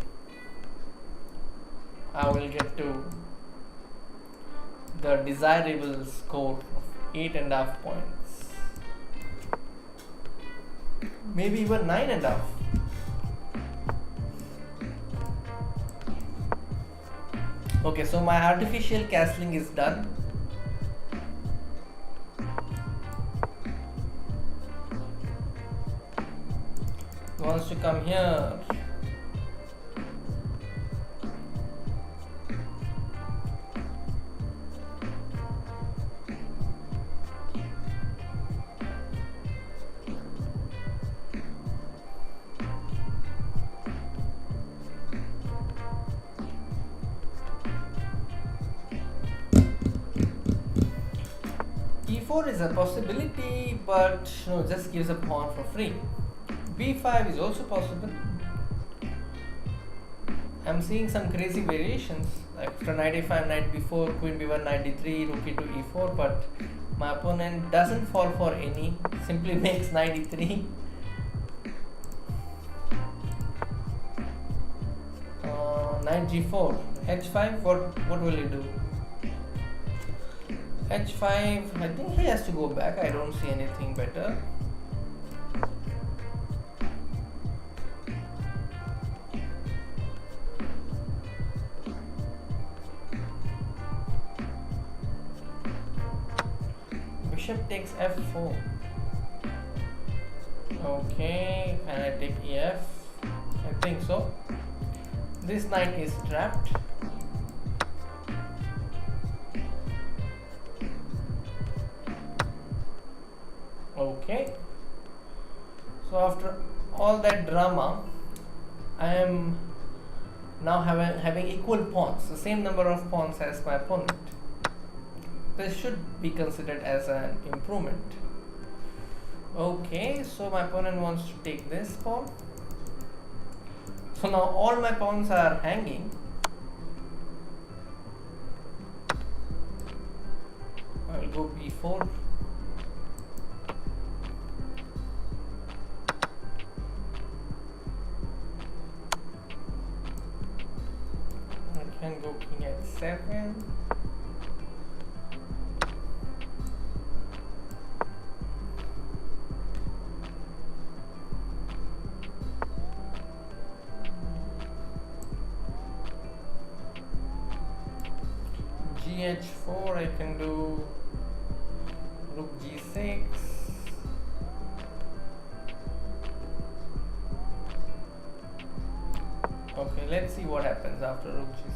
I will get to the desirable score of 8.5 points. Maybe even 9.5. Okay, so my artificial castling is done. He wants to come here. E4 is a possibility, but no, just gives a pawn for free. B5 is also possible. I'm seeing some crazy variations, like after knight a5, knight b4, queen b1, knight d3, rook e2, e4, but my opponent doesn't fall for any, simply makes knight e3. Knight g4, h5, what will he do? h5, I think he has to go back, I don't see anything better. Bishop takes f4. Okay, can I take ef? I think so. This knight is trapped. Okay. So after all that drama, I am now having equal pawns, the same number of pawns as my opponent. This should be considered as an improvement. Okay, so my opponent wants to take this pawn. So now all my pawns are hanging. I'll go b4. I can go king h7. Gh4, I can do rook g6. Okay, let's see what happens after rook g6.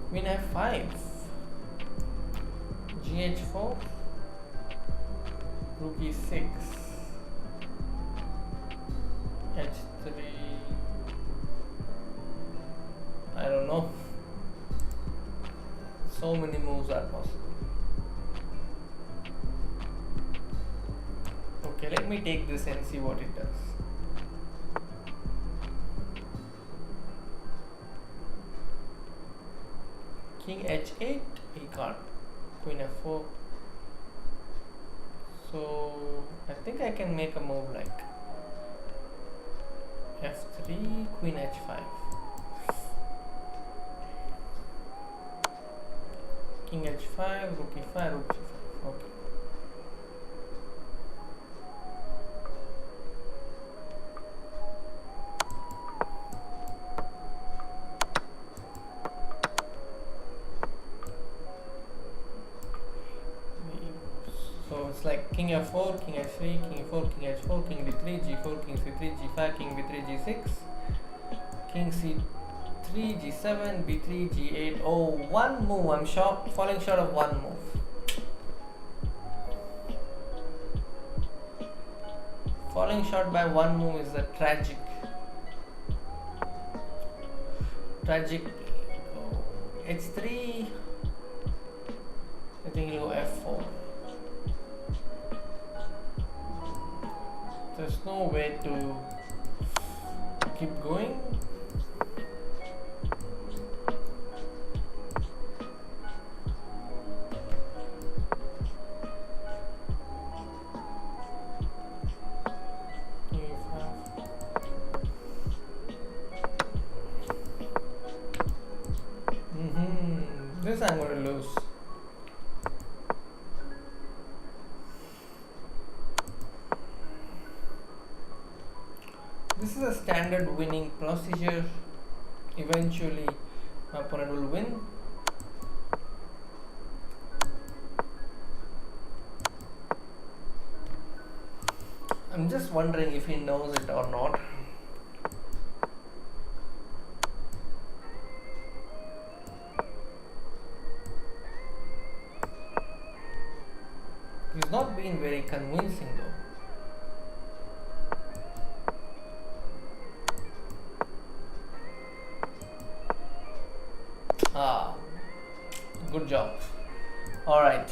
Queen f5, gh4, rook e6, h3. I don't know. So many moves are possible. Okay, let me take this and see what it does. King h8, he can't. Queen f4. So I think I can make a move like f3, queen h5. King h5, rook e5, rook g5. Okay. So it's like king f4, king h3, king e4, king h4, king d3, g4, king c3, g5, king b3, g6, king c3, g7, b3, g8. Oh, one move. I'm falling short of one move. Falling short by one move is a tragic. Oh, h3. I think he'll go f4. There's no way to keep going. This I'm going to lose. This is a standard winning procedure. Eventually, my opponent will win. I'm just wondering if he knows it or not. He's not being very convincing though. Good job. Alright.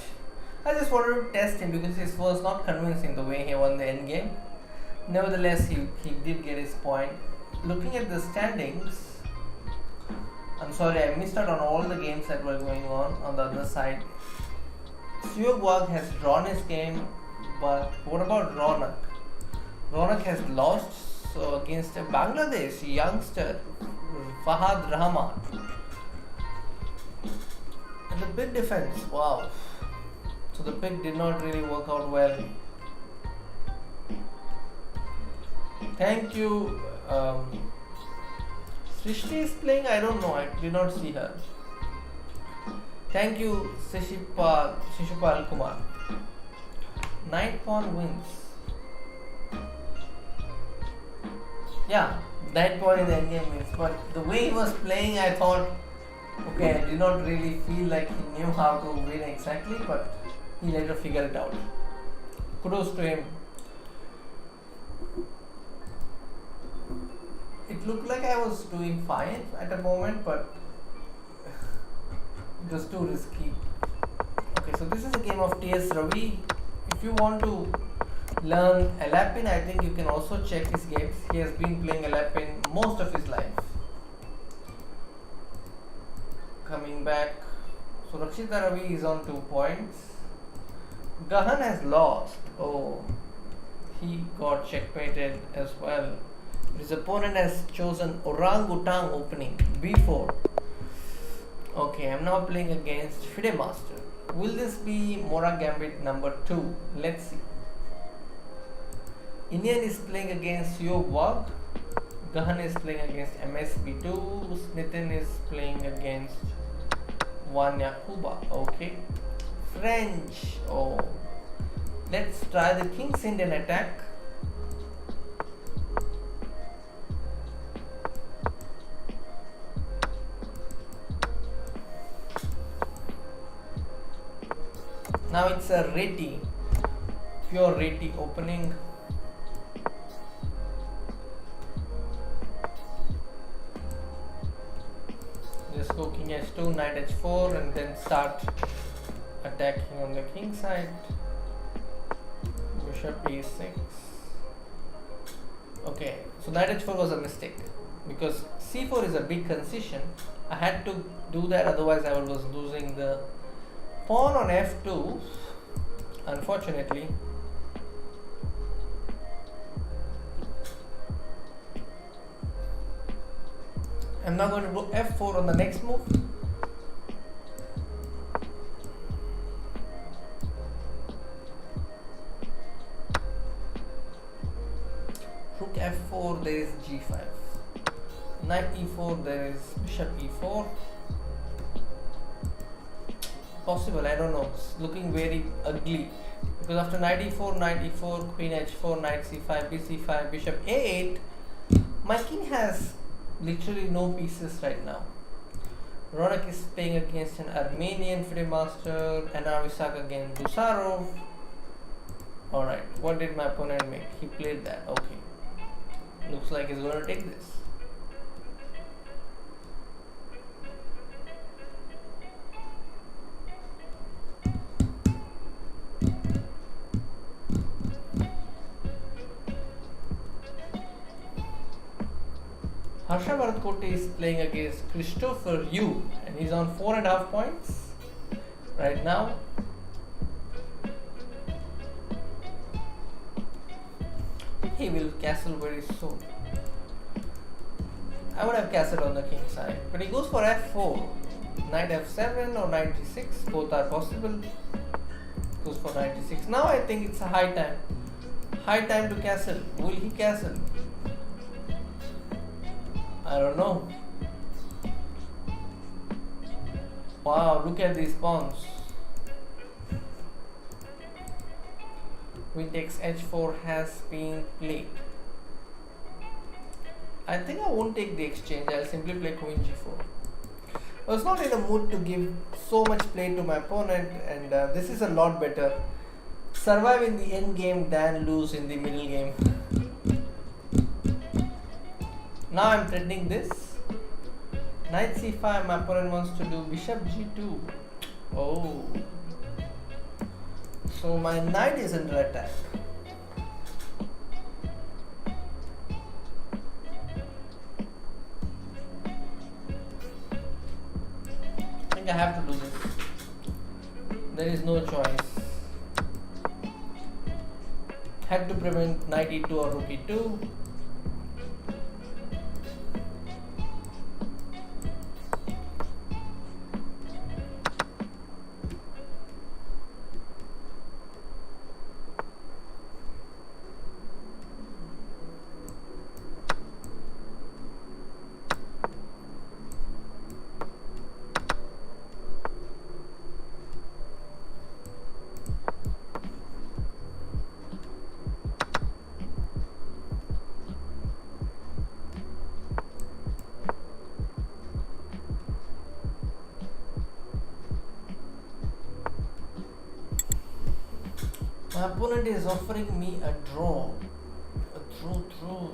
I just wanted to test him because he was not convincing the way he won the endgame. Nevertheless, he did get his point. Looking at the standings, I'm sorry I missed out on all the games that were going on the other side. Suyog has drawn his game, but what about Ronak? Ronak has lost against a Bangladesh youngster, Fahad Rahman. And the big defense, wow. So the pick did not really work out well. Thank you. Srishti is playing, I don't know, I did not see her. Thank you, Shishupal Kumar. Knight pawn wins. Yeah, that point in the endgame wins. But the way he was playing, I thought, okay, I did not really feel like he knew how to win exactly, but he later figured it out. Kudos to him. It looked like I was doing fine at a moment, but it was too risky. Okay, so this is a game of T.S. Ravi. If you want to learn Alapin, I think you can also check his games. He has been playing Alapin most of his life. Coming back, so Rakshita Ravi is on 2 points. Gahan has lost. Oh, he got checkmated as well. His opponent has chosen Orangutan opening B4. Okay, I'm now playing against Fide Master. Will this be Mora Gambit number 2? Let's see. Indian is playing against Yog Wag. Gahan is playing against MSB2. Nitin is playing against Vanya Kuba. Okay. French. Oh. Let's try the King's Indian attack. Now it's a Reti. Pure Reti opening. Just go King H2, Knight H4 and then start attacking on the king side. Bishop E6. Okay, so Knight H4 was a mistake because C4 is a big concession. I had to do that, otherwise I was losing the pawn on F2. Unfortunately, I'm now going to go F4 on the next move. Rook F4, there is G5. Knight E4, there is Bishop E4. Possible, I don't know. It's looking very ugly because after Knight E4, Queen H4, Knight C5, BC5, Bishop A8, my king has literally no pieces right now. Ronak is playing against an Armenian Fide Master, Anar Visak against Dusarov. Alright, what did my opponent make? He played that, okay. Looks like he's going to take this. Harsha Bharathakoti is playing against Christopher Yu and he's on 4.5 points right now. He will castle very soon. I would have castled on the king side, but he goes for F4, Knight F7 or Knight G6, both are possible. Goes for Knight G6. Now I think it's a high time to castle. Will he castle? I don't know. Wow, look at these pawns. Queen takes H4 has been played. I think I won't take the exchange. I'll simply play Queen G4. I was not in a mood to give so much play to my opponent, and this is a lot better. Survive in the end game than lose in the middle game. Now I'm threatening this. Knight C5, my opponent wants to do Bishop G2. Oh. So my knight is under attack. I think I have to do this. There is no choice. Had to prevent Knight E2 or Rook E2. opponent is offering me a draw. A draw.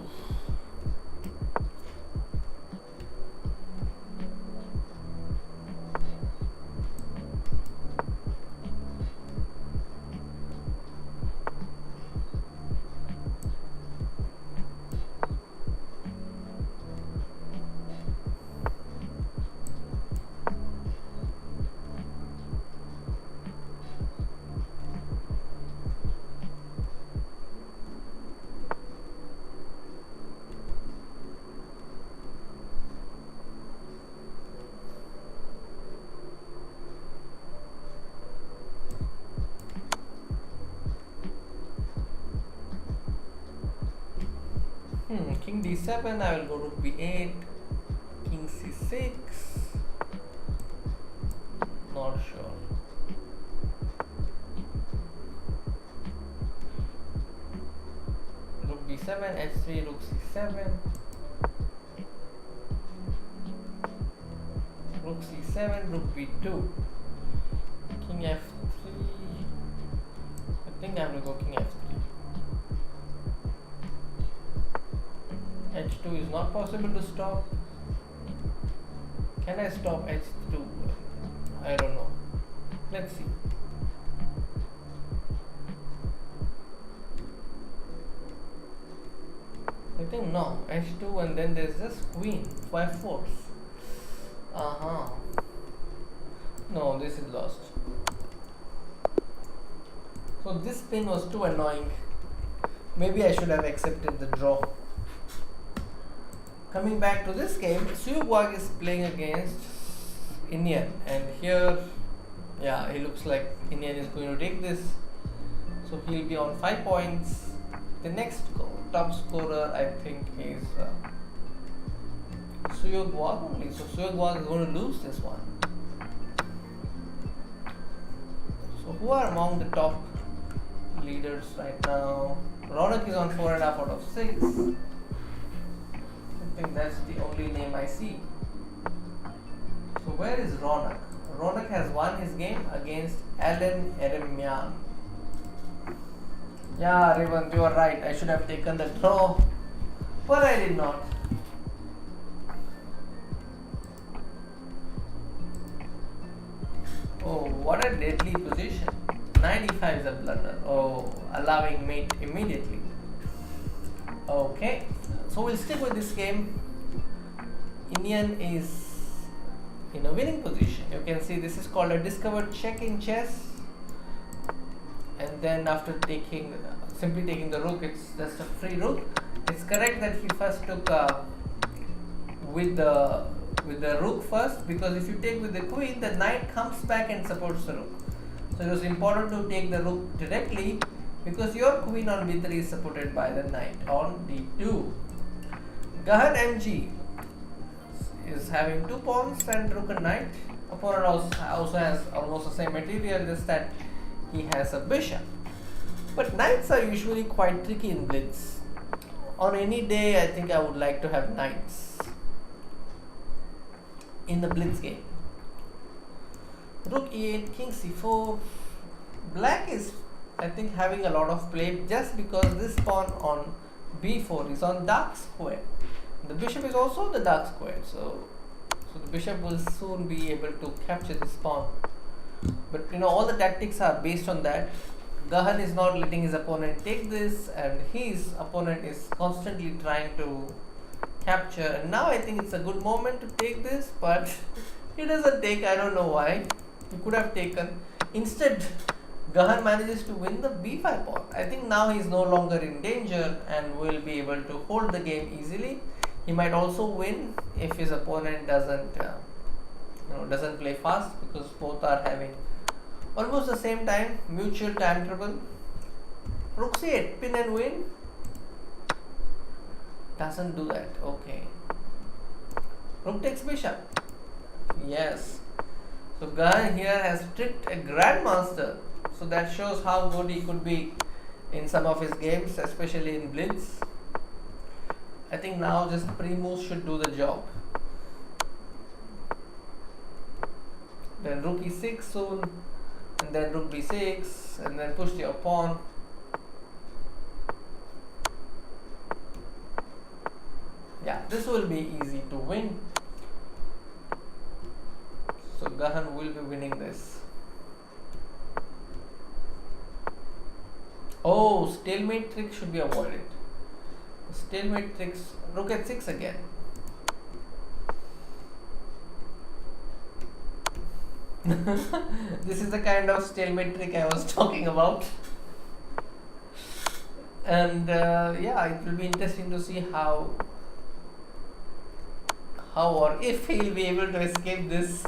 King d7, I will go rook b8, king c6, not sure. Rook b7, h3, rook c7, rook c7, rook b2, king f3, I think I will go king f3. h2 is not possible to stop. Can I stop h2? I don't know. Let's see. I think no. h2 and then there's this queen. 5 force. No, this is lost. So this pin was too annoying. Maybe I should have accepted the draw. Coming back to this game, Suyugwag is playing against Indian, and here, yeah, it looks like Indian is going to take this, so he'll be on 5 points. The next top scorer, I think, is Suyugwag only, so Suyugwag is going to lose this one. So who are among the top leaders right now? Ronak is on 4.5 out of 6. I think that's the only name I see. So where is Ronak? Ronak has won his game against Alan Eremian. Yeah, Revant, you are right. I should have taken the draw, but I did not. Oh, what a deadly position. 95 is a blunder. Oh, allowing mate immediately. Okay, so we'll stick with this game. Indian is in a winning position. You can see this is called a discovered check in chess. And then after simply taking the rook, it's just a free rook. It's correct that he first took with the rook first, because if you take with the queen, the knight comes back and supports the rook. So it was important to take the rook directly, because your queen on b3 is supported by the knight on d2. Gahan MG is having 2 pawns and rook and knight. Opponent also has almost the same material, just that he has a bishop. But knights are usually quite tricky in blitz. On any day, I think I would like to have knights in the blitz game. Rook e8, king c4. Black is, I think, having a lot of play just because this pawn on b4 is on dark square. The bishop is also the dark square, so the bishop will soon be able to capture this pawn. But all the tactics are based on that. Gahan is not letting his opponent take this, and his opponent is constantly trying to capture. And now I think it's a good moment to take this, but he doesn't take. I don't know why. He could have taken. Instead, Gahan manages to win the b5 pawn. I think now he is no longer in danger and will be able to hold the game easily. He might also win if his opponent doesn't play fast, because both are having almost the same time, mutual time trouble. Rook c8, pin and win. Doesn't do that. Okay. Rook takes bishop. Yes. So Gahan here has tricked a grandmaster. So that shows how good he could be in some of his games, especially in blitz. I think now just pre-moves should do the job. Then rook e6 soon, and then rook b6, and then push your pawn. Yeah, this will be easy to win. So Gahan will be winning this. Oh, stalemate trick should be avoided. Stalemate tricks, rook at 6 again. This is the kind of stalemate trick I was talking about. And yeah, it will be interesting to see how or if he'll be able to escape this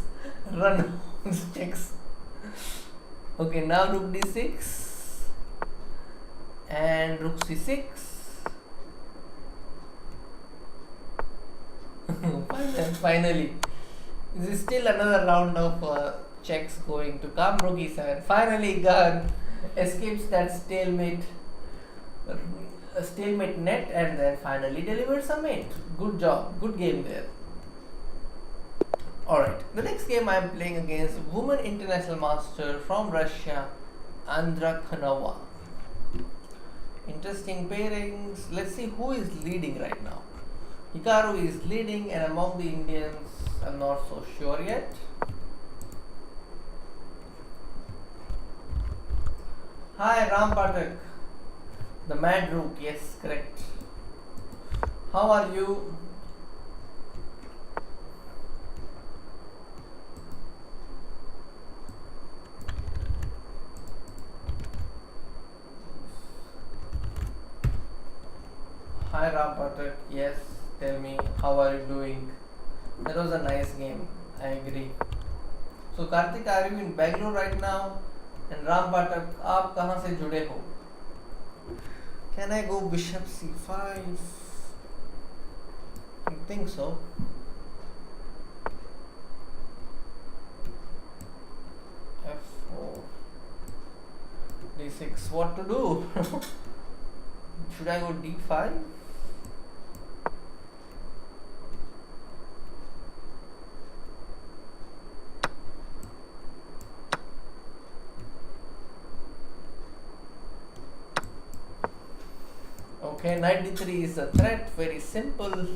run of checks. Okay, now rook d6 and rook c6. Finally, this is still another round of checks going to come. Rook e7. Finally, Gahan escapes that stalemate net and then finally delivers a mate. Good job, good game there. Alright, the next game I am playing against woman international master from Russia, Andra Khanova. Interesting pairings. Let's see who is leading right now. Hikaru is leading, and among the Indians, I'm not so sure yet. Hi Ram Patak, the Mad Rook, yes, correct. How are you? Hi Ram Patak, yes, tell me, how are you doing? That was a nice game, I agree. So Karthik, are you in Bangalore right now? And Ram Patak, आप कहाँ से जुड़े हो? Can I go bishop c5? I think so. f4 d6. What to do? Should I go d5? Okay, knight d3 is a threat, very simple.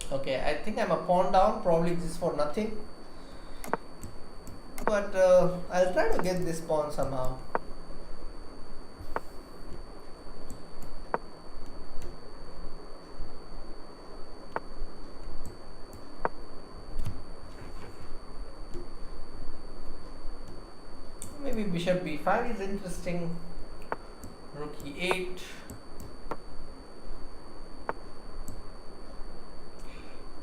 Okay, I think I'm a pawn down, probably just for nothing. But I'll try to get this pawn somehow. Maybe bishop b5 is interesting. Rook e8.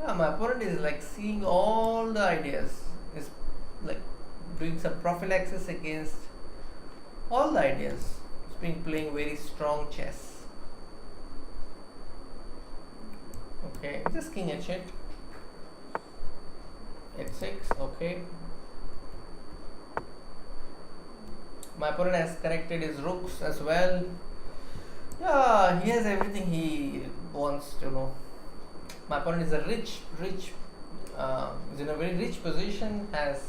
Yeah, my opponent is like seeing all the ideas. Is like doing some prophylaxis against all the ideas. It's been playing very strong chess. Okay, just king h8. h6, okay. My opponent has connected his rooks as well. Yeah, he has everything he wants to know. My opponent is a rich, is in a very rich position, has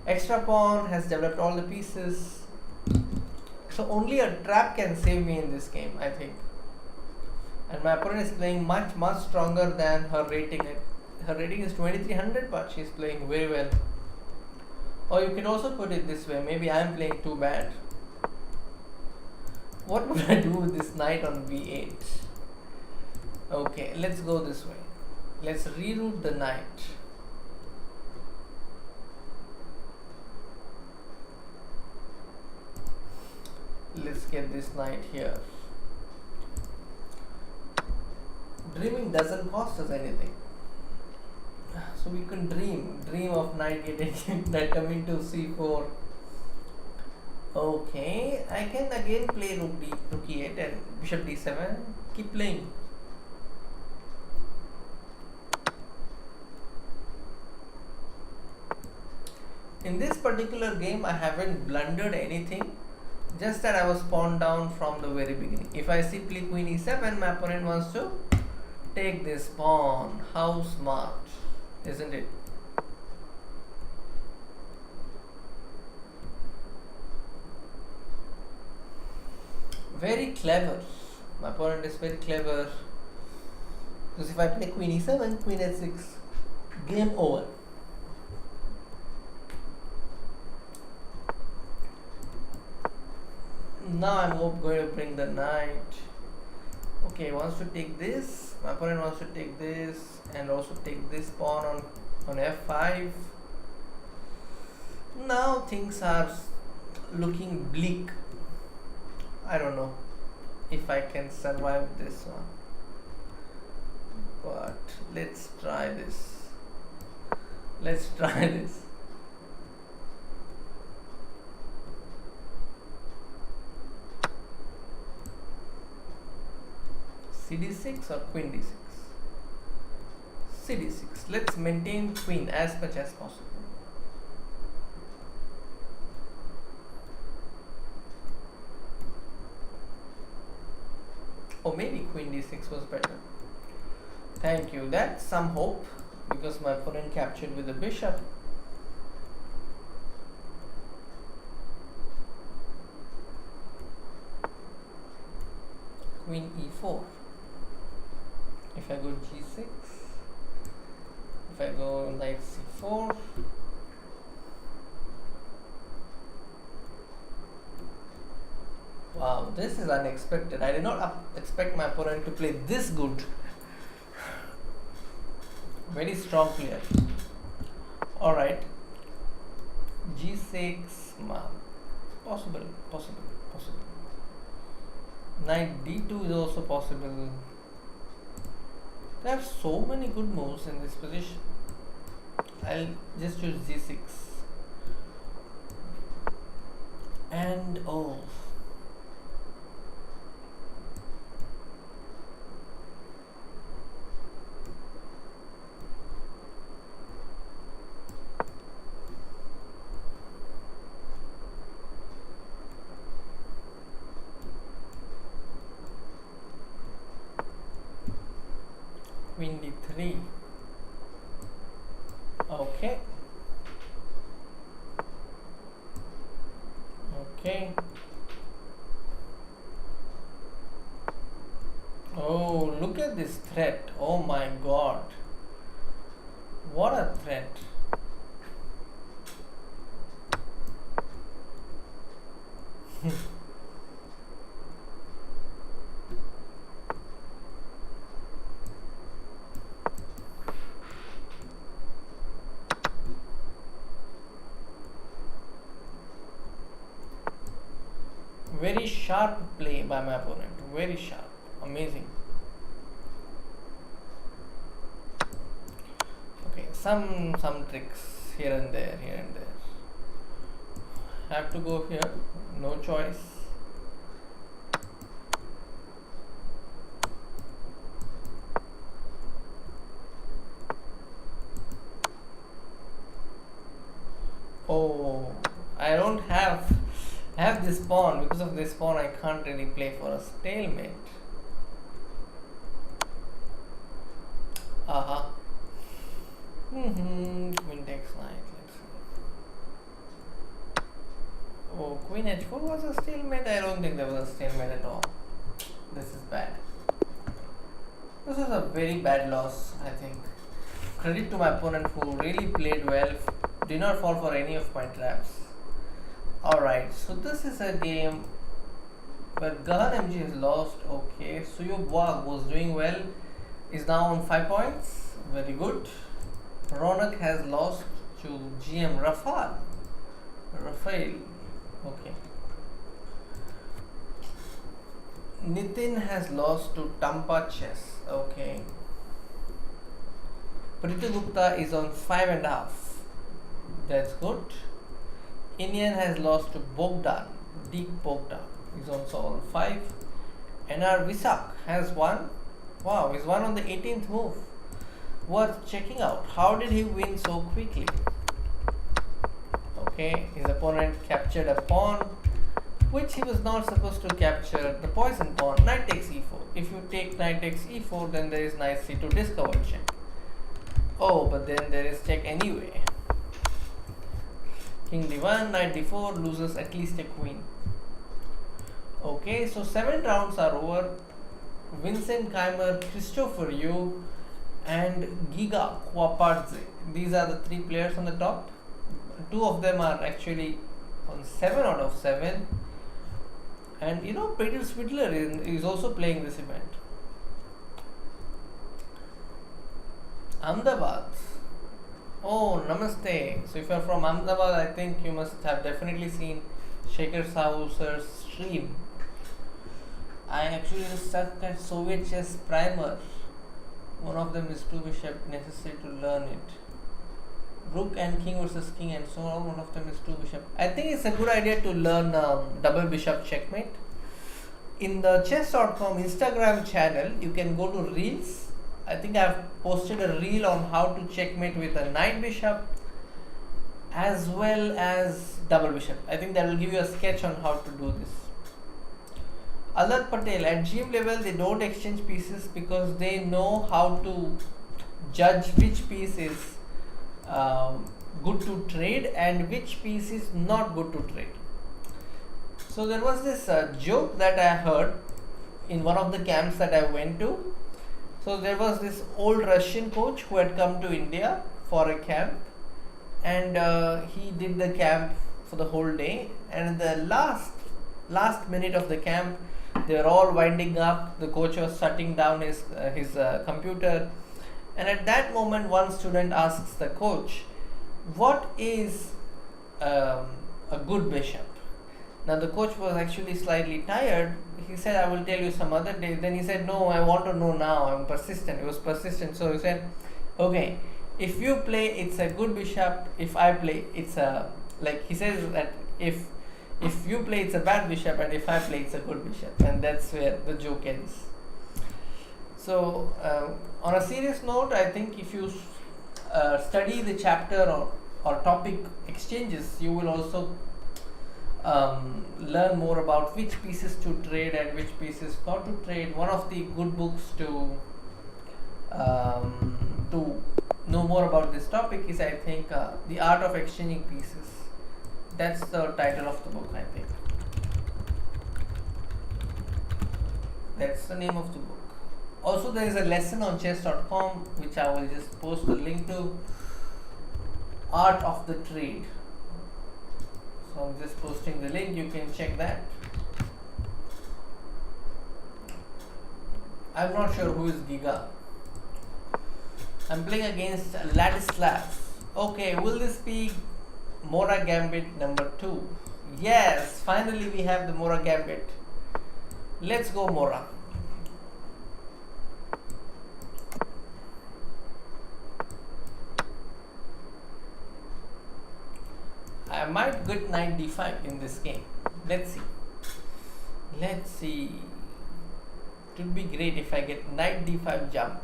extra pawn, has developed all the pieces. So only a trap can save me in this game, I think. And my opponent is playing much stronger than her rating. Her rating is 2300, but she's playing very well. Or you can also put it this way, maybe I'm playing too bad. What would I do with this knight on b8? Okay, let's go this way. Let's reroute the knight. Let's get this knight here. Dreaming doesn't cost us anything. So we can dream of knight getting knight coming to c4. Okay, I can again play rook e8 and bishop d7. Keep playing. In this particular game, I haven't blundered anything. Just that I was pawned down from the very beginning. If I simply queen e7, my opponent wants to take this pawn. How smart, isn't it? Very clever. My opponent is very clever. Because if I play queen e7, queen h6, game over. Now I'm going to bring the knight. Okay, wants to take this. My opponent wants to take this and also take this pawn on f5. Now things are looking bleak. I don't know if I can survive this one, but let's try this. Let's try this. cd6 or queen d6? cd6. Let's maintain queen as much as possible. Or maybe queen d6 was better. Thank you. That's some hope because my opponent captured with the bishop. Queen e4. If I go g6, if I go knight c4, wow, this is unexpected. I did not expect my opponent to play this good. Very strong player. Alright. g6, possible. Knight d2 is also possible. There are so many good moves in this position. I'll just choose g6. And oh. Queen d3. Okay. Oh, look at this threat. Oh my god. What a threat. Very sharp play by my opponent. Very sharp. Amazing. Okay, some tricks here and there. Have to go here. No choice. Oh, I don't have this pawn. Because of this pawn I can't really play for a stalemate. Queen takes knight. Let's see. Oh, queen h4 was a stalemate. I don't think there was a stalemate at all. This is bad. This is a very bad loss, I think. Credit to my opponent who really played well. Did not fall for any of my traps. Alright, so this is a game where Gahan MG has lost. Okay, Suyub Wag was doing well, is now on 5 points. Very good. Ronak has lost to GM Rafael. Okay. Nitin has lost to Tampa Chess. Okay. Priti Gupta is on 5.5. That's good. Indian has lost to Bogdan. Deep Bogdan is also on 5. NR Visak has won. Wow, he's won on the 18th move. Worth checking out. How did he win so quickly? Okay, his opponent captured a pawn. which he was not supposed to capture the poison pawn. Knight takes e4. If you take knight takes e4, then there is knight c2 discovered check. Oh, but then there is check anyway. King d1, knight d4, loses at least a queen. Okay, so 7 rounds are over. Vincent Keimer, Christopher Yu, and Giga Kwapadze. These are the 3 players on the top. 2 of them are actually on 7 out of 7. And you know, Peter Swidler is also playing this event. Ahmedabad. Oh, namaste. So if you are from Ahmedabad, I think you must have definitely seen Shekhar Sausar's stream. I actually stuck at Soviet chess primer. One of them is 2 bishop, necessary to learn it. Rook and king versus king and so on. One of them is 2 bishop. I think it's a good idea to learn double bishop checkmate. In the chess.com Instagram channel, you can go to reels. I think I've posted a reel on how to checkmate with a knight bishop as well as double bishop. I think that will give you a sketch on how to do this. Alad Patel, at GM level they don't exchange pieces because they know how to judge which piece is good to trade and which piece is not good to trade. So there was this joke that I heard in one of the camps that I went to. So there was this old Russian coach who had come to India for a camp, and he did the camp for the whole day, and in the last minute of the camp they were all winding up. The coach was shutting down his computer, and at that moment one student asks the coach, what is a good bishop? Now the coach was actually slightly tired. He said, I will tell you some other day. Then he said, no, I want to know now. I'm persistent. He was persistent. So he said, okay, if you play, it's a good bishop. If I play, it's a, like he says that if you play, it's a bad bishop, and if I play, it's a good bishop. And that's where the joke ends. So on a serious note, I think if you study the chapter or topic exchanges, you will also learn more about which pieces to trade and which pieces not to trade. One of the good books to know more about this topic is, I think, The Art of Exchanging Pieces. That's the title of the book, I think. That's the name of the book. Also, there is a lesson on chess.com which I will just post the link to, Art of the Trade. So I'm just posting the link, you can check that. I'm not sure who is Giga. I'm playing against Ladislav. Okay, will this be Mora Gambit number 2? Yes, finally we have the Mora Gambit. Let's go Mora. I might get knight d5 in this game. Let's see. Let's see. It would be great if I get knight d5 jump.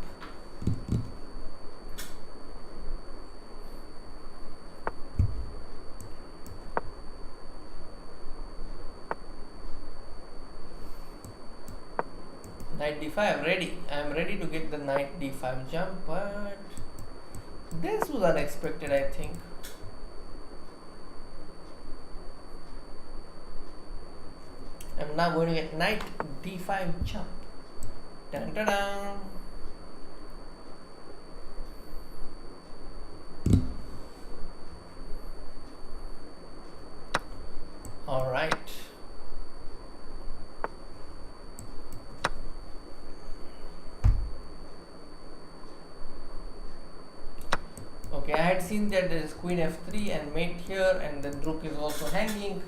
Knight d5, I'm ready. I'm ready to get the knight d5 jump, but this was unexpected, I think. I'm now going to get knight d5 jump. Dun dun dun. All right. Okay, I had seen that there is queen f3 and mate here, and then rook is also hanging.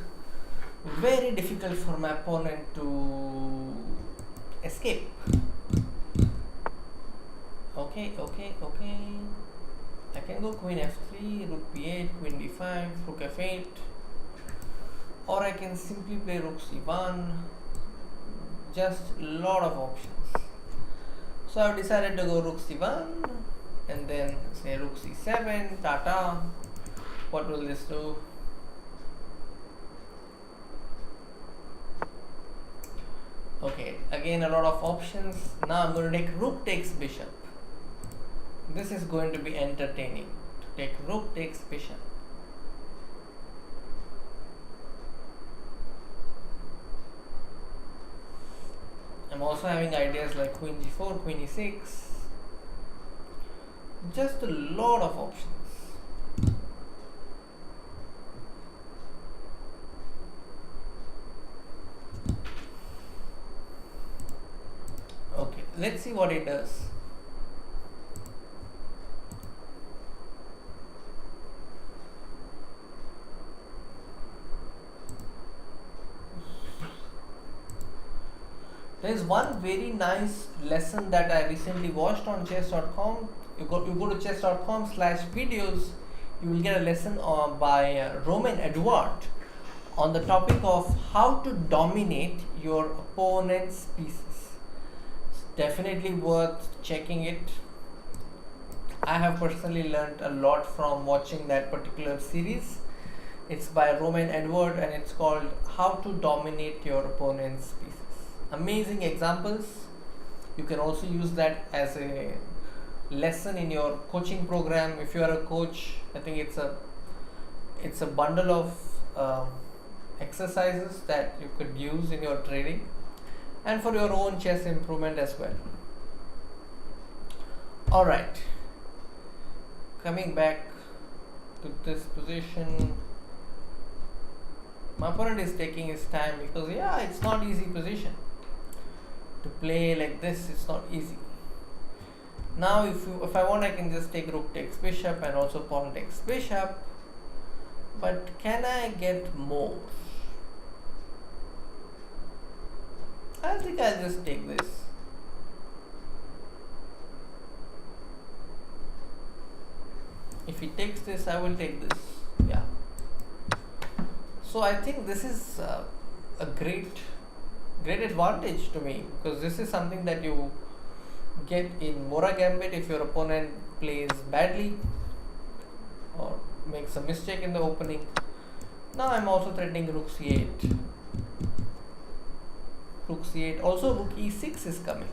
Very difficult for my opponent to escape. Okay. I can go queen f3, rook b8, queen d5, rook f8, or I can simply play rook c1. Just a lot of options. So I've decided to go rook c1 and then say rook c7, tata. What will this do? Okay, again a lot of options. Now I'm going to take rook takes bishop. This is going to be entertaining. To take rook takes bishop. I'm also having ideas like queen g4, queen e6. Just a lot of options. Okay, let's see what it does. There is one very nice lesson that I recently watched on chess.com. You go to chess.com/videos. You will get a lesson by Roman Edward on the topic of how to dominate your opponent's pieces. It's definitely worth checking it. I have personally learned a lot from watching that particular series. It's by Roman Edward and it's called How to Dominate Your Opponent's Pieces. Amazing examples. You can also use that as a lesson in your coaching program. If you are a coach, I think it's a bundle of exercises that you could use in your training and for your own chess improvement as well. All right, coming back to this position, my opponent is taking his time because it's not easy position to play like this. It's not easy. Now if I want, I can just take rook takes bishop and also pawn takes bishop, but can I get more? I think I'll just take this. If he takes this, I will take this. Yeah. So I think this is a great advantage to me, because this is something that you get in Mora Gambit if your opponent plays badly or makes a mistake in the opening. Now I'm also threatening rook c8. Rook c8. Also rook e6 is coming.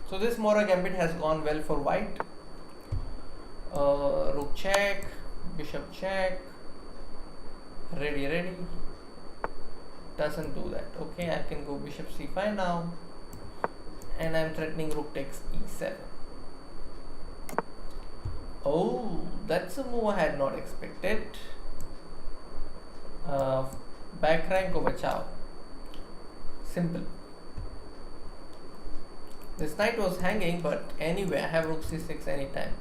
So this Mora Gambit has gone well for white. Rook check, bishop check, ready. Doesn't do that. Okay, I can go bishop c5 now, and I'm threatening rook takes e7. Oh, that's a move I had not expected. Back rank over bachao. Simple. This knight was hanging, but anyway, I have rook c6 anytime.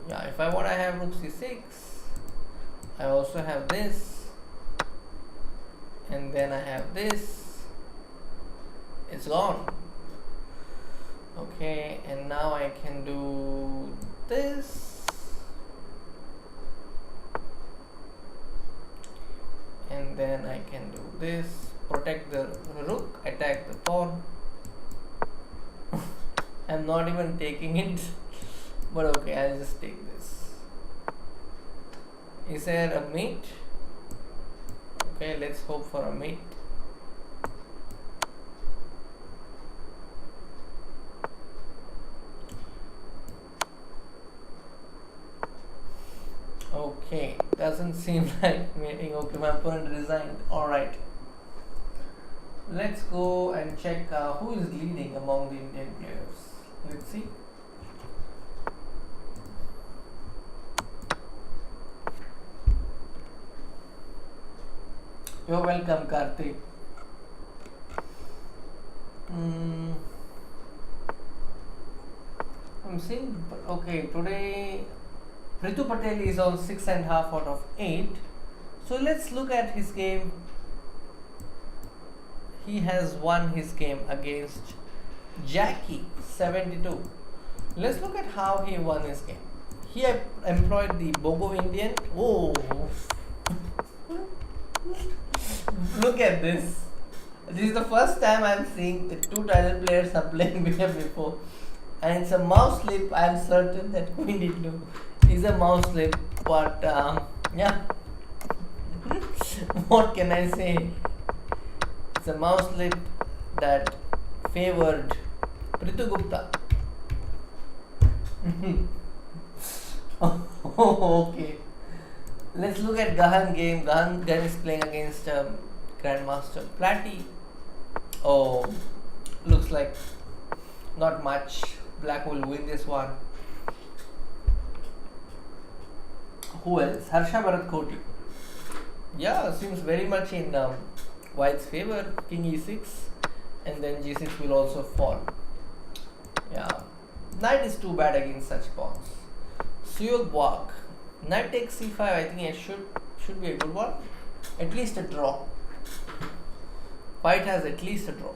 Yeah, if I want, I have rook c6. I also have this, and then I have this. It's gone. Okay, and now I can do this, and then I can do this. Protect the rook, attack the pawn. I'm not even taking it. But okay, I'll just take this. Is there a mate? Okay, let's hope for a mate. Okay, doesn't seem like mating. Okay, my opponent resigned. Alright. Let's go and check who is leading among the Indian players. Let's see. You're welcome, Karthik. I'm seeing, okay, today Ritu Patel is on 6.5 out of 8. So let's look at his game. He has won his game against Jackie 72. Let's look at how he won his game. He employed the Bogo Indian. Oh, look at this. This is the first time I'm seeing the two title players are playing here before. And it's a mouse slip. I'm certain that Queen D2 is a mouse slip. But yeah. What can I say? It's a mouse slip that favored Pritugupta. Okay. Let's look at Gahan game. Gahan is playing against Grandmaster Platy. Oh, looks like not much. Black will win this one. Who else? Harsha Bharathakoti. Yeah, seems very much in White's favor. King e6, and then g6 will also fall. Yeah, knight is too bad against such pawns. Suyog walk. Knight takes c5. I think it should be a good one. At least a draw. White has at least a draw.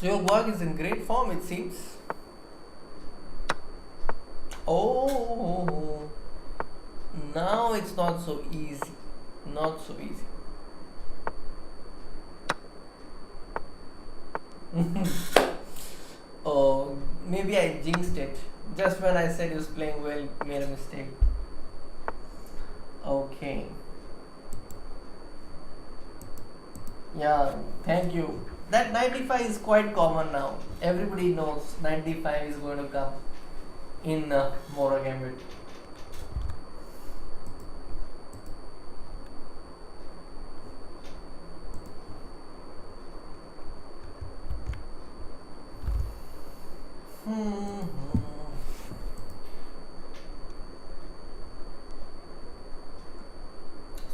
Suyog walk is in great form, it seems. Oh, now it's not so easy. Not so easy. Oh, maybe I jinxed it. Just when I said he was playing well, made a mistake. Okay. Yeah, thank you. That 95 is quite common now. Everybody knows 95 is going to come in Mora Gambit.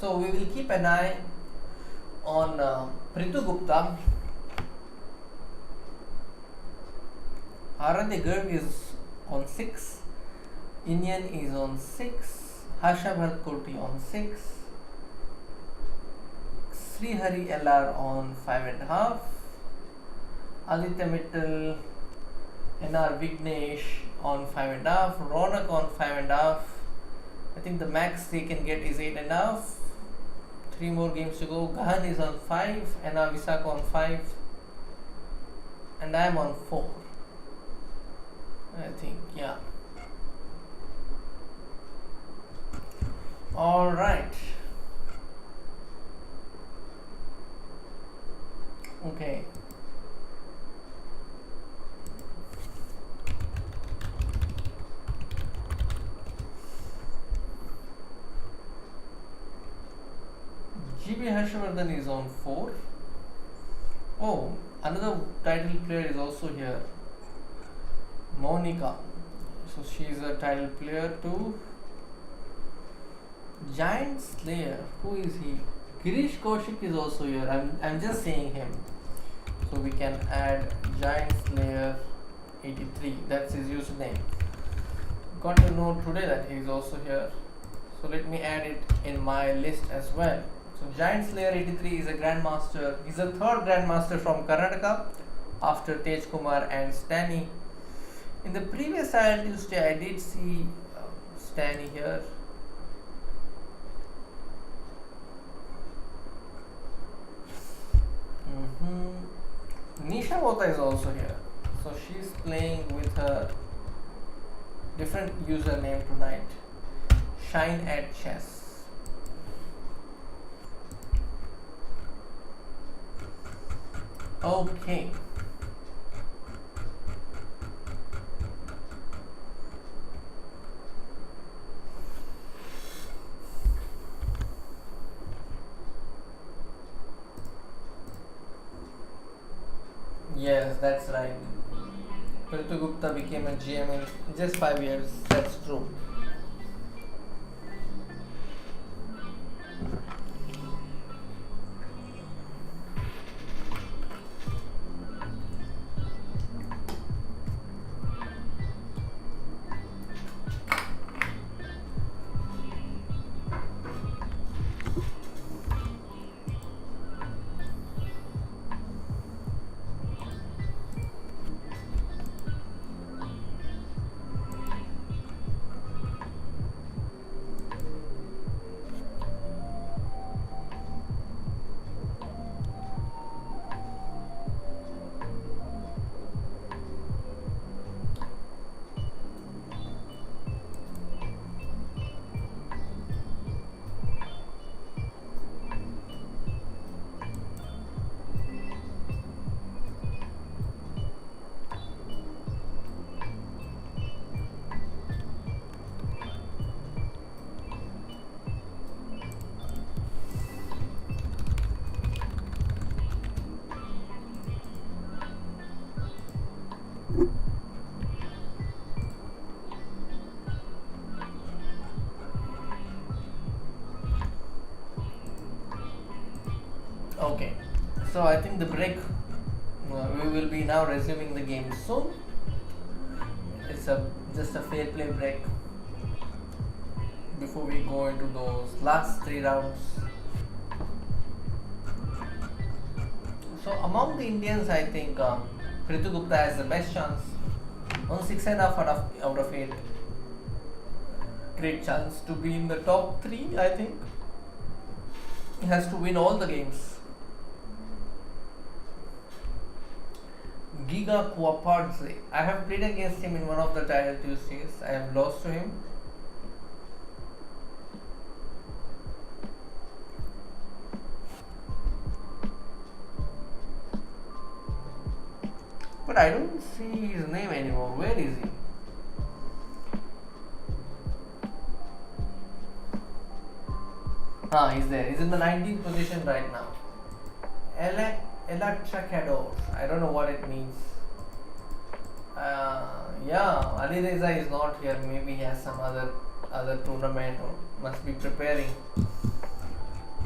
So we will keep an eye on Pritugupta. Aradhya Garg is on 6, Indian is on 6, Harsha Bharathakoti on 6, Srihari LR on 5.5, Aditya Mittal, NR Vignesh on 5.5, Ronak on 5.5. I think the max they can get is 8.5. 3 more games to go. Gahan is on 5, NR Visakha on 5, and I am on 4. I think, yeah. All right. Okay. GB Harshvardhan is on 4. Oh, another title player is also here. Monica. So she's a title player too. Giant Slayer. Who is he? Girish Kaushik is also here. I'm just saying him. So we can add Giant Slayer 83. That's his username. Got to know today that he's also here. So let me add it in my list as well. So Giant Slayer 83 is a grandmaster. He's the third grandmaster from Karnataka after Tej Kumar and Stani. In the previous IL Tuesday, I did see Stani here. Nisha Mota is also here. So she's playing with her different username tonight. Shine at Chess. Okay. Yes, that's right. Pritugupta became a GM in just 5 years. That's true. So I think the break, we will be now resuming the game soon. It's just a fair play break before we go into those last 3 rounds. So among the Indians, I think Ritu Gupta has the best chance. On 6.5 out of 8. Great chance to be in the top 3, I think. He has to win all the games. Giga Kuapadze. I have played against him in one of the Title Tuesdays. I have lost to him. But I don't see his name anymore. Where is he? He's there. He's in the 19th position right now. Electracador. I don't know what it means. Yeah, Ali Reza is not here. Maybe he has some other tournament or must be preparing.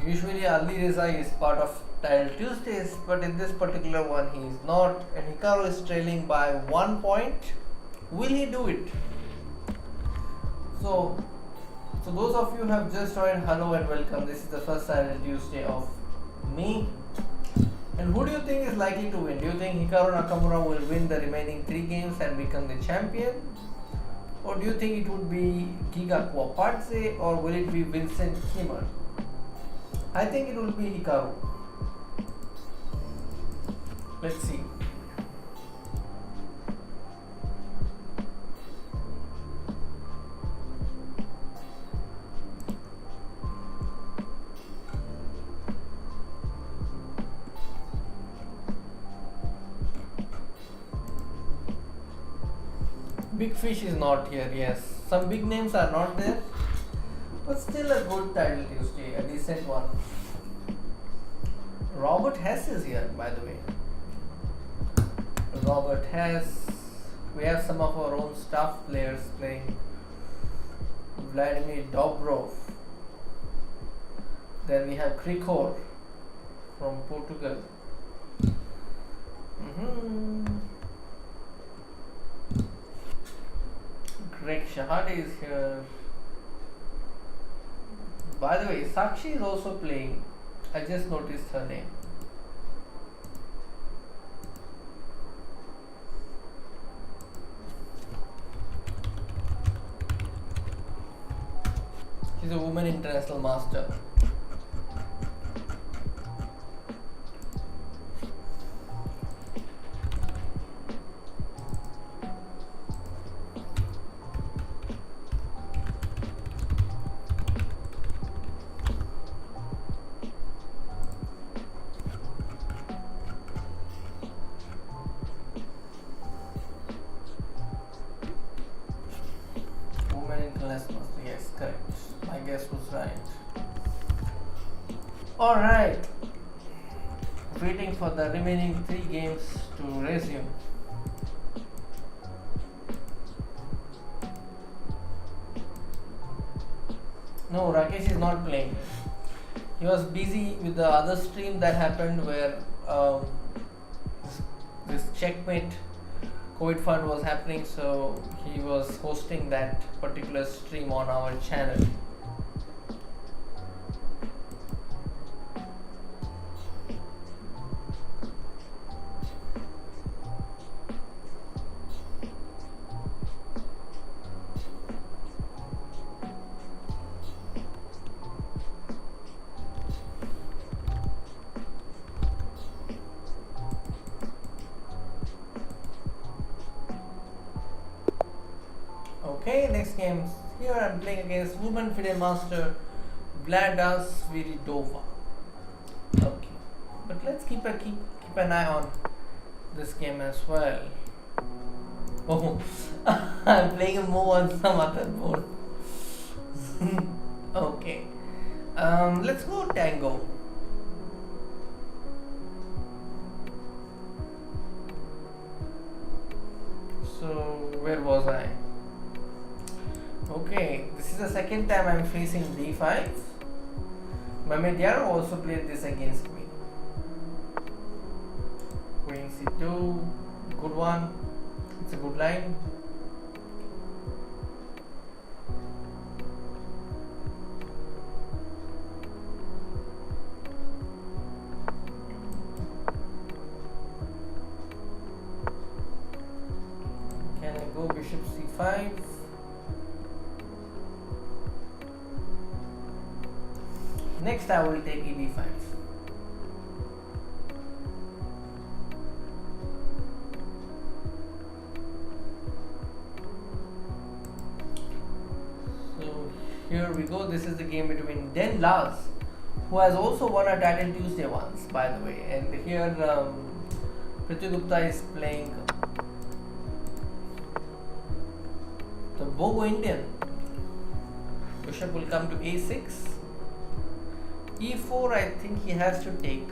Usually Ali Reza is part of Title Tuesdays, but in this particular one he is not, and Hikaru is trailing by 1 point. Will he do it? So those of you who have just joined, hello and welcome. This is the first Title Tuesday of May. And who do you think is likely to win? Do you think Hikaru Nakamura will win the remaining 3 games and become the champion? Or do you think it would be Giga Kuapadze, or will it be Vincent Kimmer? I think it will be Hikaru. Let's see. Big Fish is not here, yes. Some big names are not there, but still a good Title Tuesday, a decent one. Robert Hess is here, by the way. Robert Hess. We have some of our own staff players playing. Vladimir Dobrov. Then we have Krikor from Portugal. Greg Shahade is here. By the way, Sakshi is also playing. I just noticed her name. She's a women international master. Yes, correct. My guess was right. Alright. Waiting for the remaining 3 games to resume. No, Rakesh is not playing. He was busy with the other stream that happened where this checkmate COVID fund was happening, so he was hosting that particular stream on our channel. Okay, next game. Here I'm playing against Woman FIDE Master Vlada Sviridova. Okay, but let's keep an eye on this game as well. Oh, I'm playing a move on some other board. Okay, let's go Tango. So where was I? Okay, this is the second time I'm facing d5. Mehmet Yarov also played this against me. c2, good one, it's a good line. Can I go bishop c5? Next I will take ed5. So here we go. This is the game between Den Lars, who has also won a Titan Tuesday once, by the way. And here Prithvi Gupta is playing the Bogo Indian. Bishop will come to a6. e4, I think he has to take.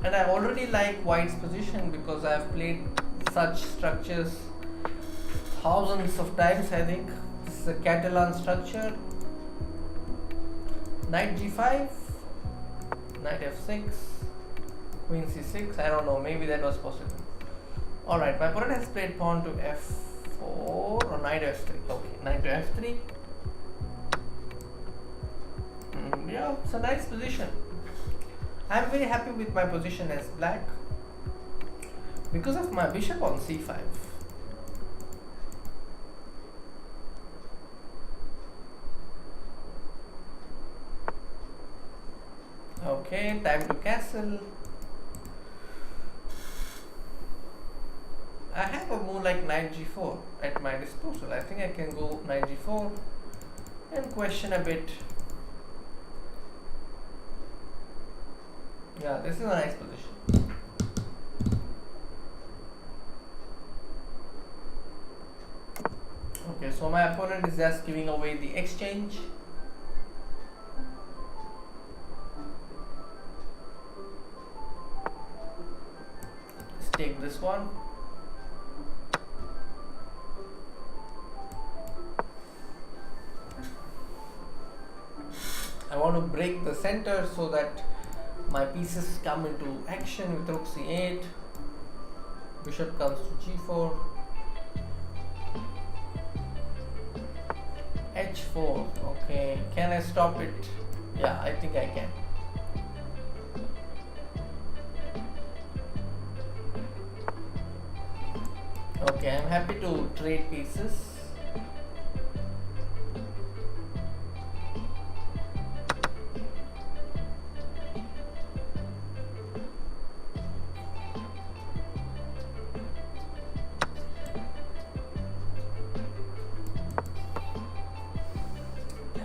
And I already like white's position because I have played such structures thousands of times. I think this is a Catalan structure. Knight g5, knight f6, queen c6. I don't know, maybe that was possible. Alright, my opponent has played pawn to f4 or knight f3. Okay, knight to f3. Yeah, it's a nice position. I'm very happy with my position as black because of my bishop on c5. Okay, time to castle. I have a move like knight g4 at my disposal. I think I can go knight g4 and question a bit. Yeah, this is a nice position. Okay, so my opponent is just giving away the exchange. Let's take this one. I want to break the center so that my pieces come into action with rook c8. Bishop comes to g4. h4. Okay, can I stop it? Yeah, I think I can. Okay, I'm happy to trade pieces.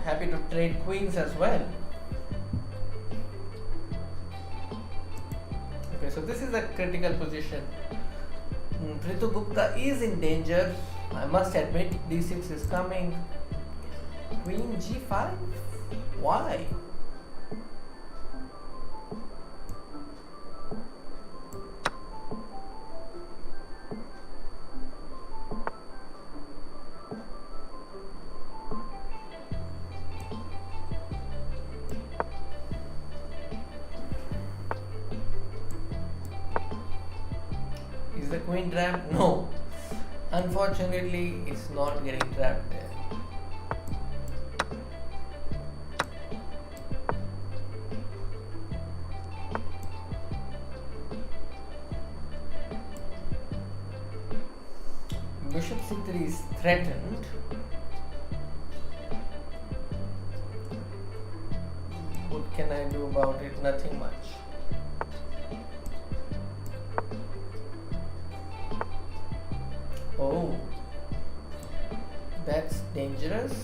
Happy to trade queens as well. Okay, so this is a critical position. Prithvi Gupta is in danger. I must admit, d6 is coming. Queen g5? Why? Is the queen trapped? No. Unfortunately, it's not getting trapped there. Bishop c3 is threatened. What can I do about it? Nothing much. Oh, that's dangerous.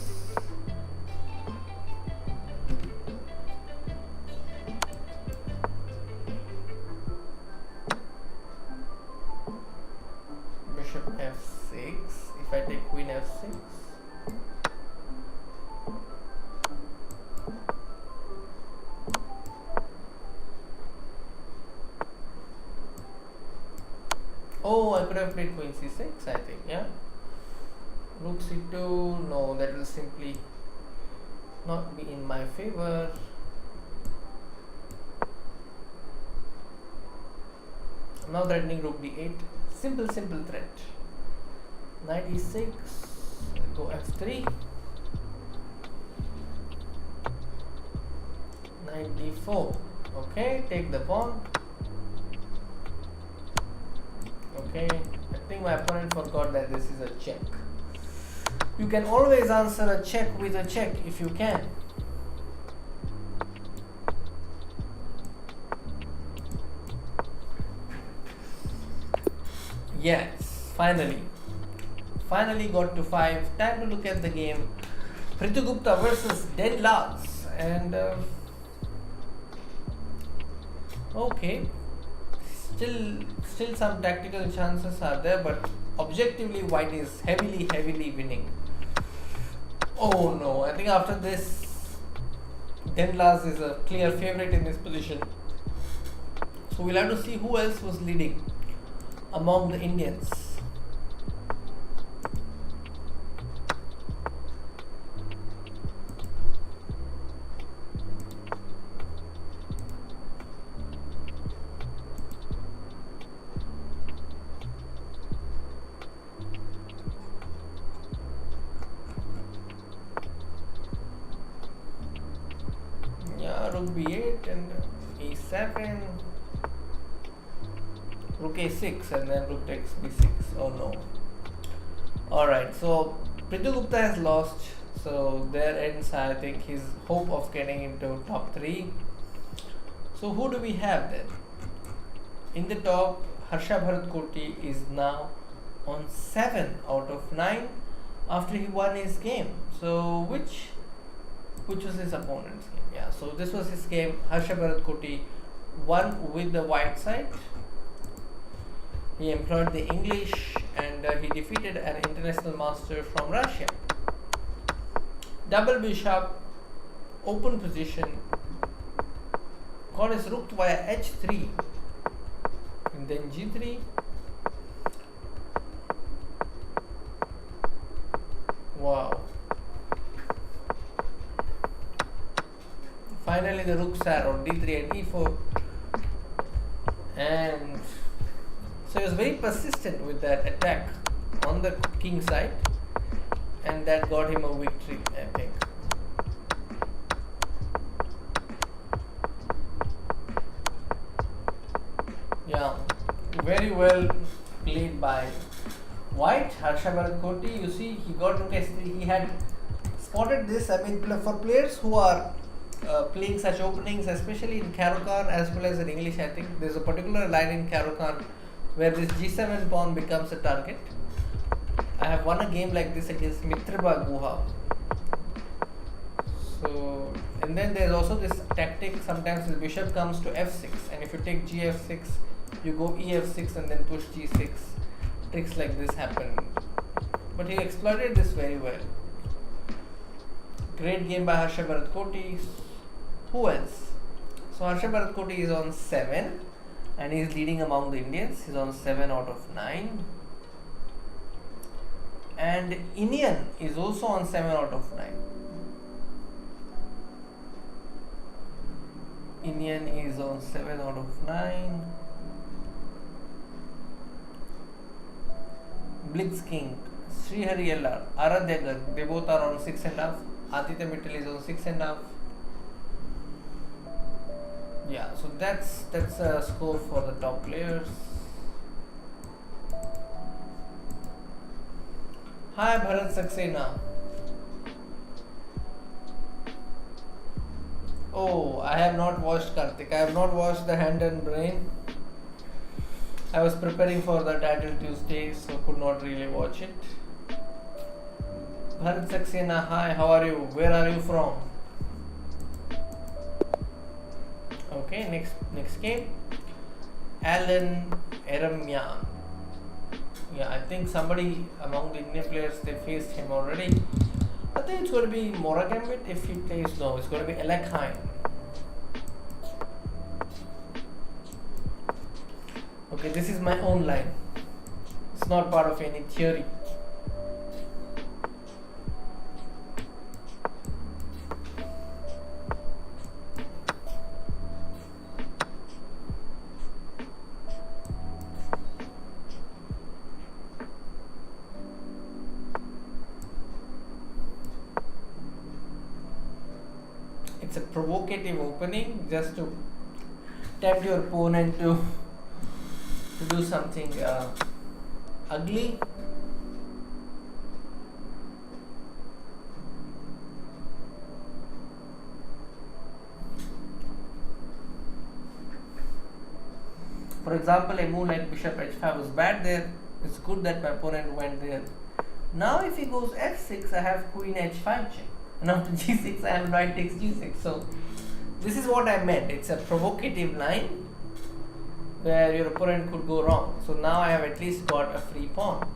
Bishop f6. If I take queen f6. Oh, I could have played queen c6, I think, yeah. Rook c2, no, that will simply not be in my favor. Now threatening rook d8. Simple threat. Knight e6. Go f3. Knight d4. Okay, take the pawn. Okay, I think my opponent forgot that this is a check. You can always answer a check with a check if you can. Yes, finally got to 5. Time to look at the game. Prithu Gupta versus Den Lars, and okay, still some tactical chances are there, but objectively white is heavily winning. Oh no, I think after this Den Lars is a clear favorite in this position. So we'll have to see who else was leading among the Indians. Yeah, rook b8 and e7. Rook a6 and then rook takes b6. Oh no. Alright, so Prithu Gupta has lost. So there ends, I think, his hope of getting into top 3. So who do we have then? In the top, Harsha Bharathakoti is now on 7 out of 9 after he won his game. So which was his opponent's game? Yeah, so this was his game. Harsha Bharathakoti won with the white side. He employed the English and he defeated an international master from Russia. Double bishop, open position, got his rook via h3 and then g3. Wow. Finally the rooks are on d3 and e4, and so he was very persistent with that attack on the king side, and that got him a victory, I think. Yeah, very well played by white. Harsha Bharathakoti, you see, he got rook s3. He had spotted this. I mean, for players who are playing such openings, especially in Karakan as well as in English, I think there's a particular line in Karakan where this g7 pawn becomes a target. I have won a game like this against Mitraba Guha. So, and then there's also this tactic, sometimes the bishop comes to f6, and if you take gf6, you go ef6 and then push g6. Tricks like this happen. But he exploited this very well. Great game by Harsha Bharathakoti. Who else? So Harsha Bharathakoti is on 7 and he is leading among the Indians. He's on 7 out of 9. And Indian is also on 7 out of 9. Indian is on 7 out of 9. Blitz King, Srihari LR, Aradhyagar, they both are on 6.5. Aditya Mittal is on 6.5. Yeah, so that's a score for the top players. Hi Bharat Saxena. Oh, I have not watched Karthik. I have not watched The Hand and Brain. I was preparing for the Title Tuesday, so could not really watch it. Bharat Saxena, hi, how are you? Where are you from? Okay, next game. Alan Eremyan. Yeah, I think somebody among the Indian players, they faced him already. I think it's going to be Mora Gambit if he plays. No, it's going to be Alekhine. Okay, this is my own line. It's not part of any theory. provocative opening just to tempt your opponent to do something ugly. For example, a move like bishop h5 was bad there. It's good that my opponent went there. Now if he goes f6, I have queen h5 check. And after g6, I have knight takes g6. So this is what I meant. It's a provocative line where your opponent could go wrong. So now I have at least got a free pawn.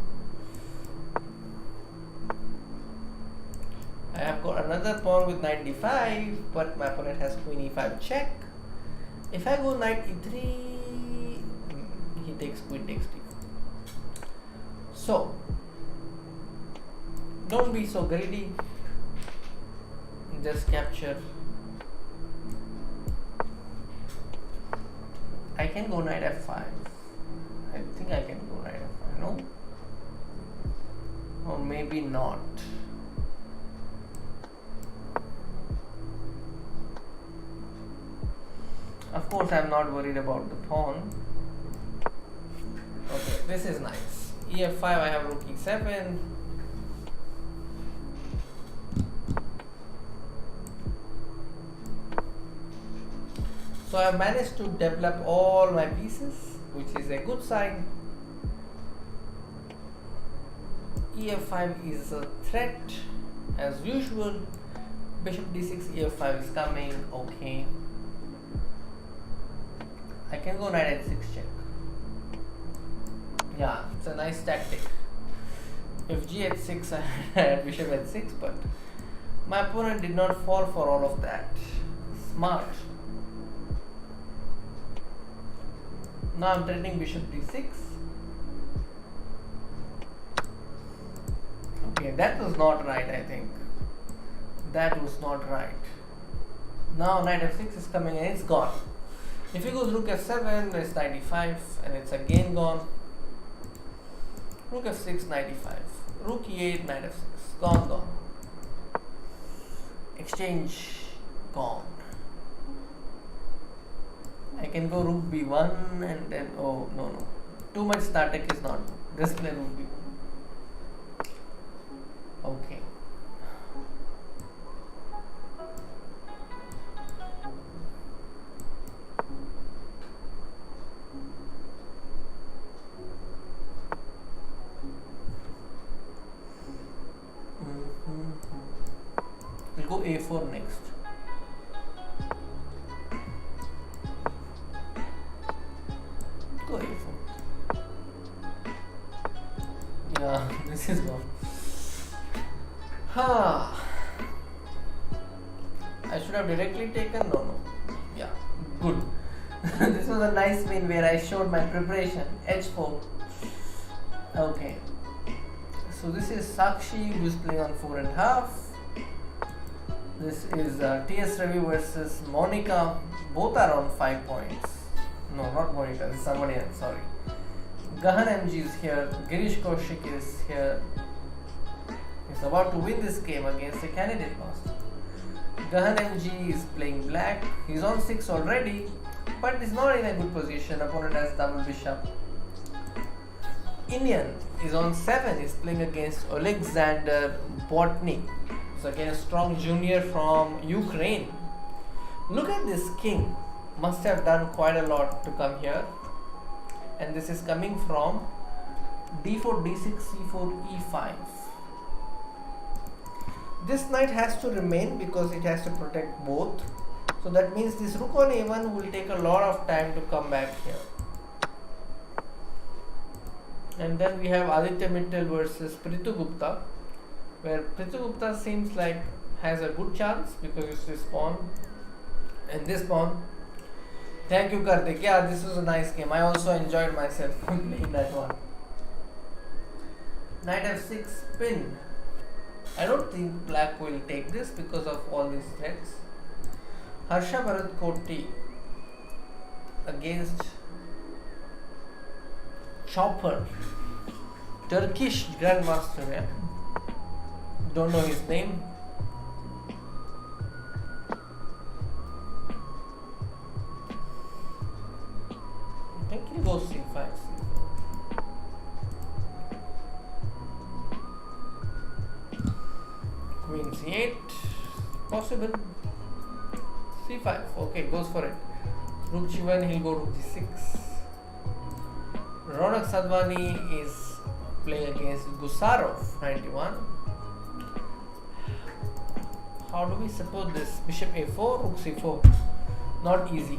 I have got another pawn with knight d5, but my opponent has queen e5 check. If I go knight e3, he takes queen takes d4. So don't be so greedy. Just capture. I can go knight f5. I think I can go knight f5. No? Or maybe not. Of course, I'm not worried about the pawn. Okay, this is nice. ef5, I have rook e7. So I have managed to develop all my pieces, which is a good sign. ef5 is a threat as usual. Bishop d6, ef5 is coming. Okay. I can go knight h6 check. Yeah, it's a nice tactic. If g h6, I had bishop h6, but my opponent did not fall for all of that. Smart. Now I'm threatening bishop d6. Okay, that was not right, I think. That was not right. Now knight f6 is coming and it's gone. If he goes rook f7, it's knight e5 and it's again gone. Rook f6, knight e5. Rook e8, knight f6. Gone. Exchange, gone. I can go rook b1 and then, oh no. Too much static is not good. Just play rook b1. Okay. We'll go a4 next. Go a4. Yeah, this is gone. I should have directly taken. No. Yeah, good. This was a nice win where I showed my preparation. h4. Okay. So this is Sakshi who is playing on 4.5. This is T.S. Ravi versus Monica. Both are on 5 points. No, not Monica. This is somebody else. Sorry. Gahan MG is here. Girish Kaushik is here. He's about to win this game against a candidate master. Gahan MG is playing black. He's on 6 already, but he's not in a good position. Opponent has double bishop. Indian is on 7. He's playing against Alexander Botny. So again, a strong junior from Ukraine. Look at this king. Must have done quite a lot to come here. And this is coming from d4, d6, c4, e5. This knight has to remain because it has to protect both. So that means this rook on a1 will take a lot of time to come back here. And then we have Aditya Mittal versus Prithu Gupta, where Prithu Gupta seems like has a good chance because it's this pawn and this pawn. Thank you, Karthik. Yeah, this was a nice game. I also enjoyed myself playing that one. Knight f6 pin. I don't think black will take this because of all these threats. Harsha Bharathakoti against Chopper, Turkish grandmaster. Yeah? Don't know his name. c5, queen c8, possible, c5, okay, goes for it, rook g1, he'll go rook g6. Ronak Sadhwani is playing against Gusarov, 91. How do we support this? Bishop a4, rook c4, not easy.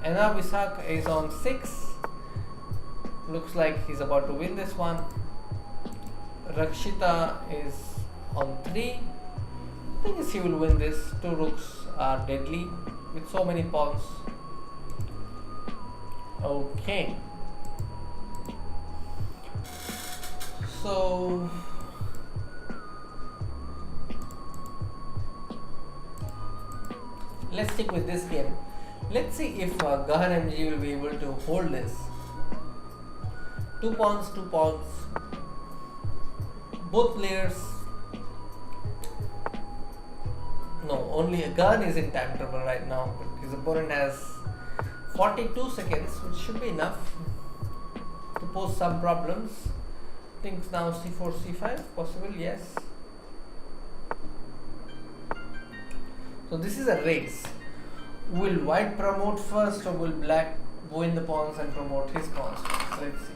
Anna Visak is on 6, looks like he's about to win this one. Rakshita is on 3, I think he will win this. Two rooks are deadly with so many pawns. Okay, so let's stick with this game. Let's see if Gahan MG will be able to hold this. 2 pawns, 2 pawns. Both players. No, only Gahan is in time trouble right now, but his opponent has 42 seconds, which should be enough to pose some problems. Thinks now c4, c5, possible, yes. So this is a race. Will white promote first, or will black go in the pawns and promote his pawns first? Let's see.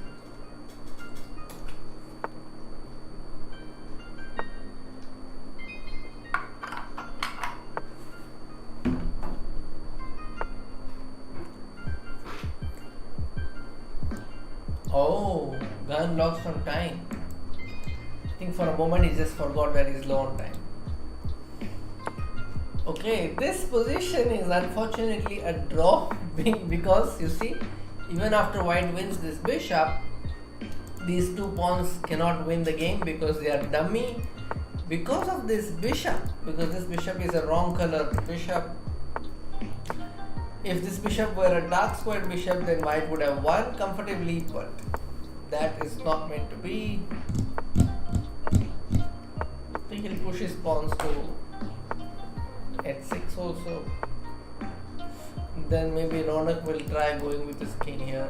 Oh, Gahan lost some time. I think for a moment he just forgot where he's low on time. Okay, this position is unfortunately a draw because you see, even after white wins this bishop, these 2 pawns cannot win the game because they are dummy because of this bishop, because this bishop is a wrong color bishop. If this bishop were a dark squared bishop, then white would have won comfortably, but that is not meant to be. I think he'll push his pawns to h6 also. Then maybe Ronak will try going with his king here.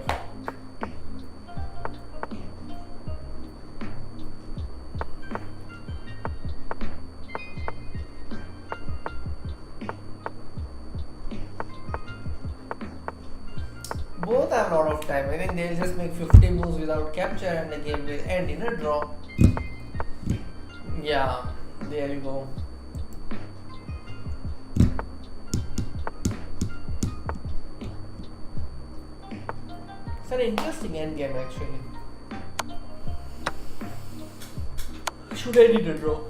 Both have a lot of time. I think they'll just make 50 moves without capture and the game will end in a draw. Yeah, there you go. It's an interesting endgame actually. Should end in a draw.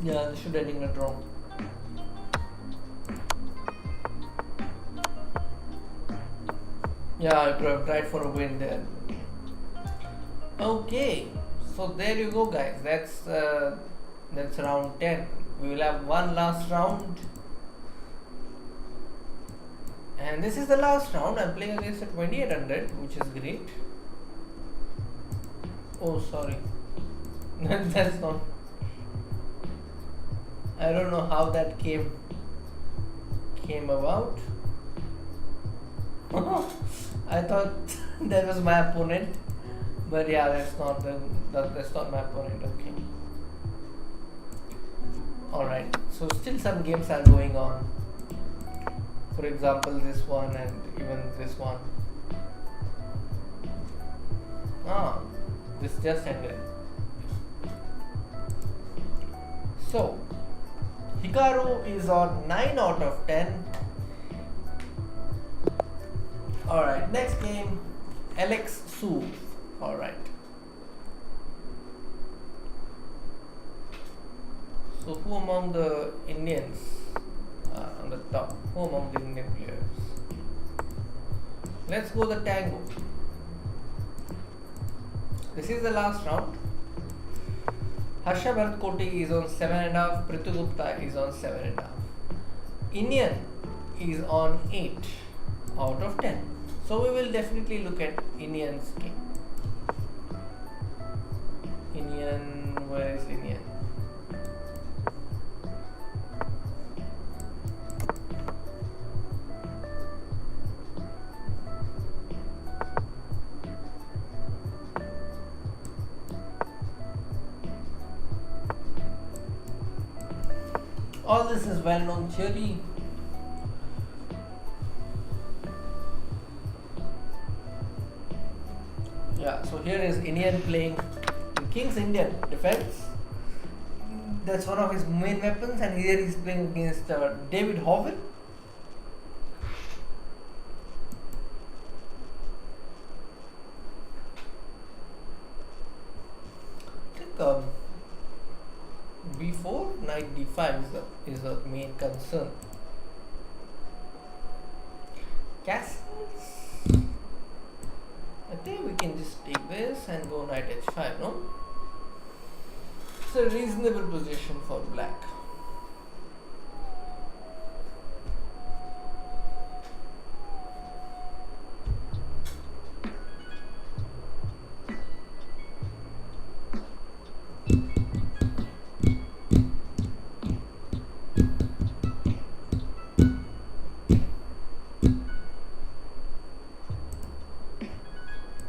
Yeah, they should end in a draw. Yeah, I could have tried for a win there. Okay, so there you go, guys. That's round 10. We will have one last round. And this is the last round. I'm playing against a 2800, which is great. Oh, sorry. That's not. I don't know how that came about. I thought that was my opponent, but yeah, that's not my opponent. Okay. All right. So still some games are going on. For example, this one and even this one. This just ended. So Hikaru is on 9 out of 10. Alright, next game, Alex Suv. Alright. So who among the Indians on the top? Who among the Indian players? Let's go the tango. This is the last round. Harsha Bharathakoti is on 7.5. Pritu Gupta is on 7.5. Indian is on 8 out of 10. So we will definitely look at Indian's game. Indian, where is Indian? All this is well known theory. Yeah, so here is Indian playing King's Indian defense. That's one of his main weapons, and here he's playing against David Hovell. I think b4, knight d5 is the main concern. Castles. I think we can just take this and go knight h5, no? It's a reasonable position for black.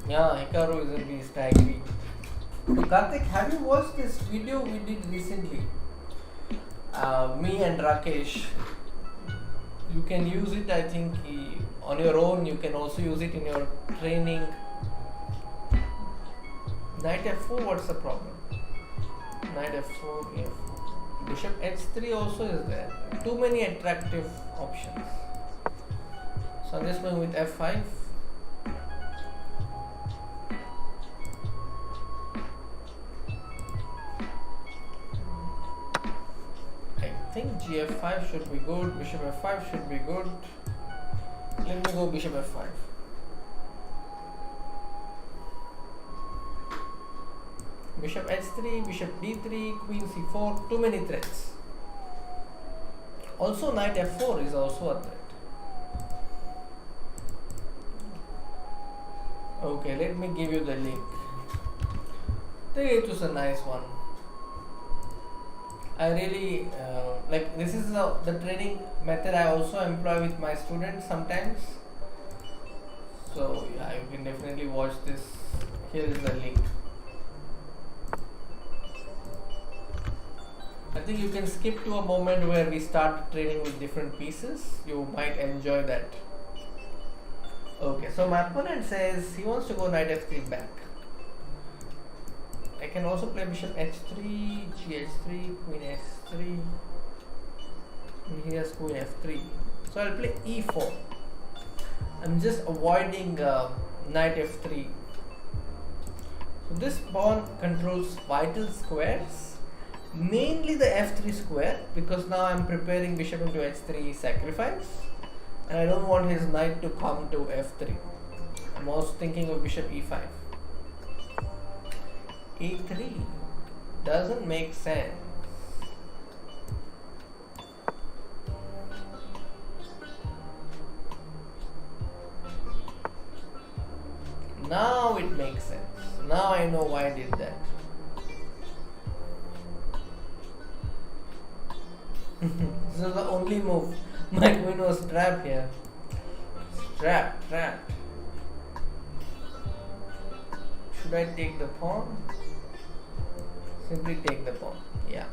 Yeah, Hikaru is a beast, I agree. Karthik, have you watched this video we did recently? Me and Rakesh. You can use it, I think, on your own. You can also use it in your training. Knight f4, what's the problem? Knight f4, f4. Bishop h3 also is there. Too many attractive options. So I'm just going with f5. I think gf5 should be good, bishop f5 should be good. Let me go bishop f5. Bishop h3, bishop d3, queen c4, too many threats. Also knight f4 is also a threat. Okay, let me give you the link. I think it was a nice one. I really like this is the training method I also employ with my students sometimes. So yeah, you can definitely watch this. Here is the link. I think you can skip to a moment where we start training with different pieces. You might enjoy that. Okay, so my opponent says he wants to go knight f3 back. I can also play bishop h3, gh3, queen s3, and here's queen f3. So I'll play e4. I'm just avoiding knight f3. So this pawn controls vital squares, mainly the f3 square, because now I'm preparing bishop into h3 sacrifice, and I don't want his knight to come to f3. I'm also thinking of bishop e5. e3 doesn't make sense. Now it makes sense. Now I know why I did that. This is the only move. My queen was trapped here. Trapped. Should I take the pawn? Simply take the pawn. Yeah.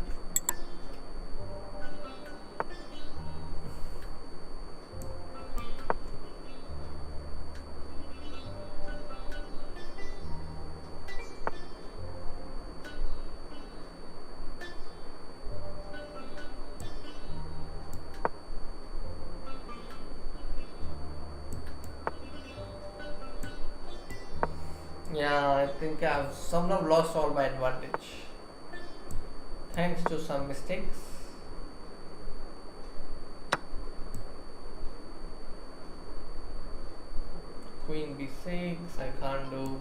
Yeah, I think I've somehow lost all my advantage. Thanks to some mistakes. Queen b6, I can't do.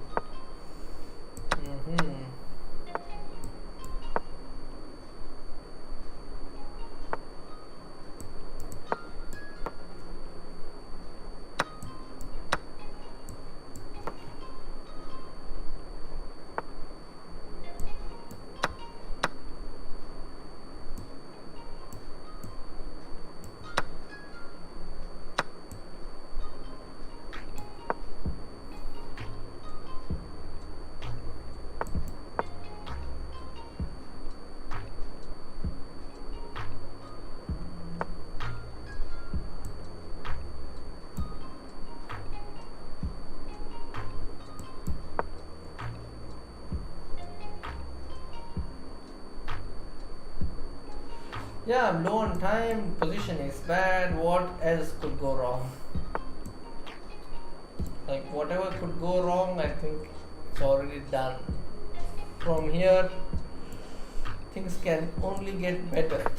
Yeah, I'm low on time, position is bad, what else could go wrong? Like, whatever could go wrong, I think it's already done. From here, things can only get better.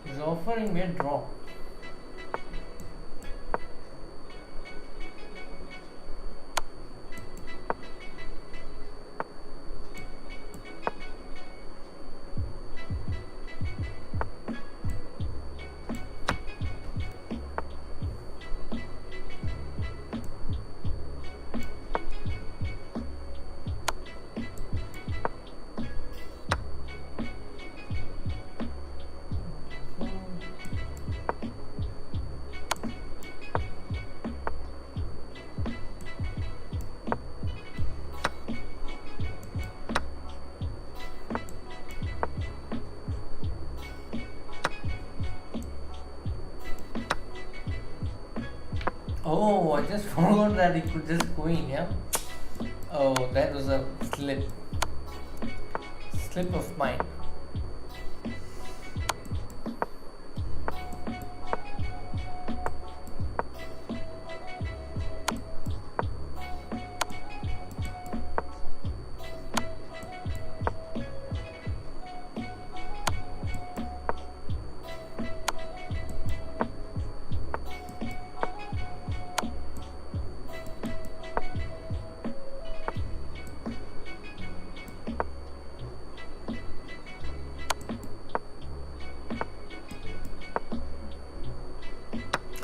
He's offering me a draw. Oh, I just forgot that he could just queen, yeah? Oh, that was a slip. Slip of mine.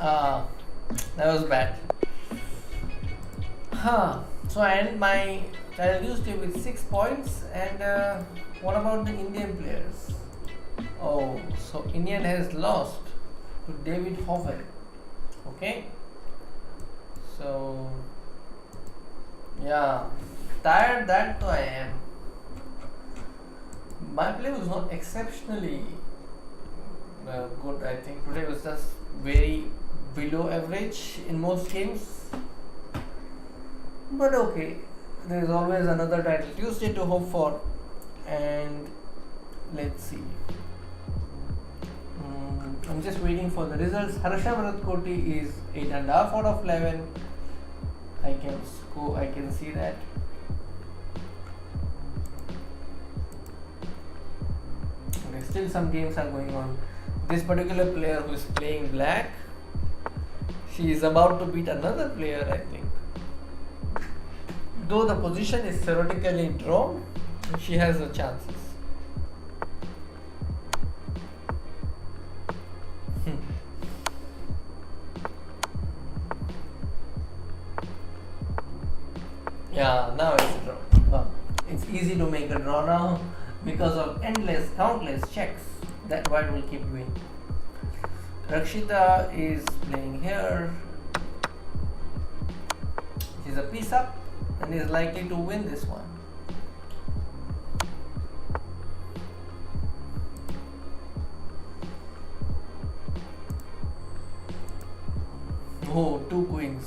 Ah, that was bad. Huh. So I end my title Tuesday with 6 points. And what about the Indian players? Oh, so Indian has lost to David Hoffel. Okay. So yeah, tired that too I am. My play was not exceptionally good. I think today was just very below average in most games. But okay, there is always another title Tuesday to hope for, and let's see. I'm just waiting for the results. Harsha Bharathakoti is 8.5 out of 11. I can see that. Okay, still some games are going on. this particular player who is playing black, she is about to beat another player, I think. Though the position is theoretically drawn, she has the chances. Yeah, now it's a draw. Well, it's easy to make a draw now because of endless, countless checks that white will keep doing. Rakshita is playing here. She's a piece up and is likely to win this one. Oh, two queens.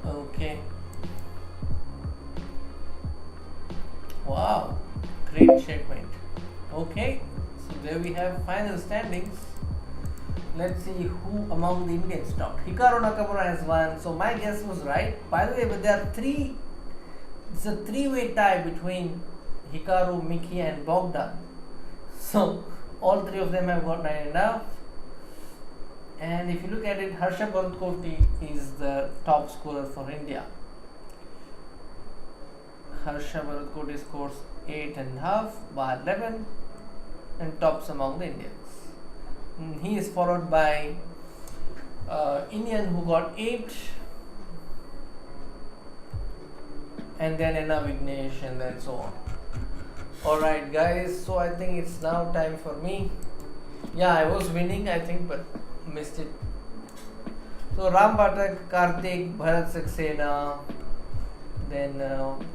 Okay. Wow, great checkmate. Okay, so there we have final standings. Let's see who among the Indians topped. Hikaru Nakamura has won, so my guess was right. By the way, but there are it's a three-way tie between Hikaru, Miki and Bogdan. So all three of them have got 9.5. And if you look at it, Harsha Bharathakoti is the top scorer for India. Harsha Bharathakoti scores 8.5 bar 11 and tops among the Indians. He is followed by Indian who got 8, and then Enna Vignesh, and then so on. Alright guys, so I think it's now time for me. Yeah, I was winning I think, but missed it. So Ram Pathak, Karthik, Bharat Saxena, then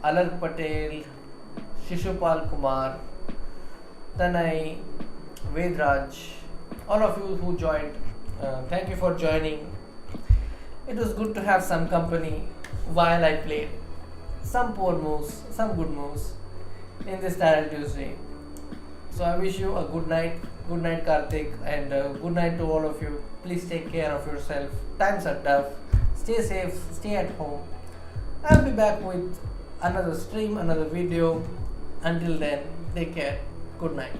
Alar Patel, Shishupal Kumar, Tanai, Vedraj, all of you who joined, thank you for joining. It was good to have some company while I played some poor moves, some good moves in this Title Tuesday. So I wish you a good night Karthik, and good night to all of you. Please take care of yourself. Times are tough. Stay safe, stay at home. I'll be back with another stream, another video. Until then, take care. Good night.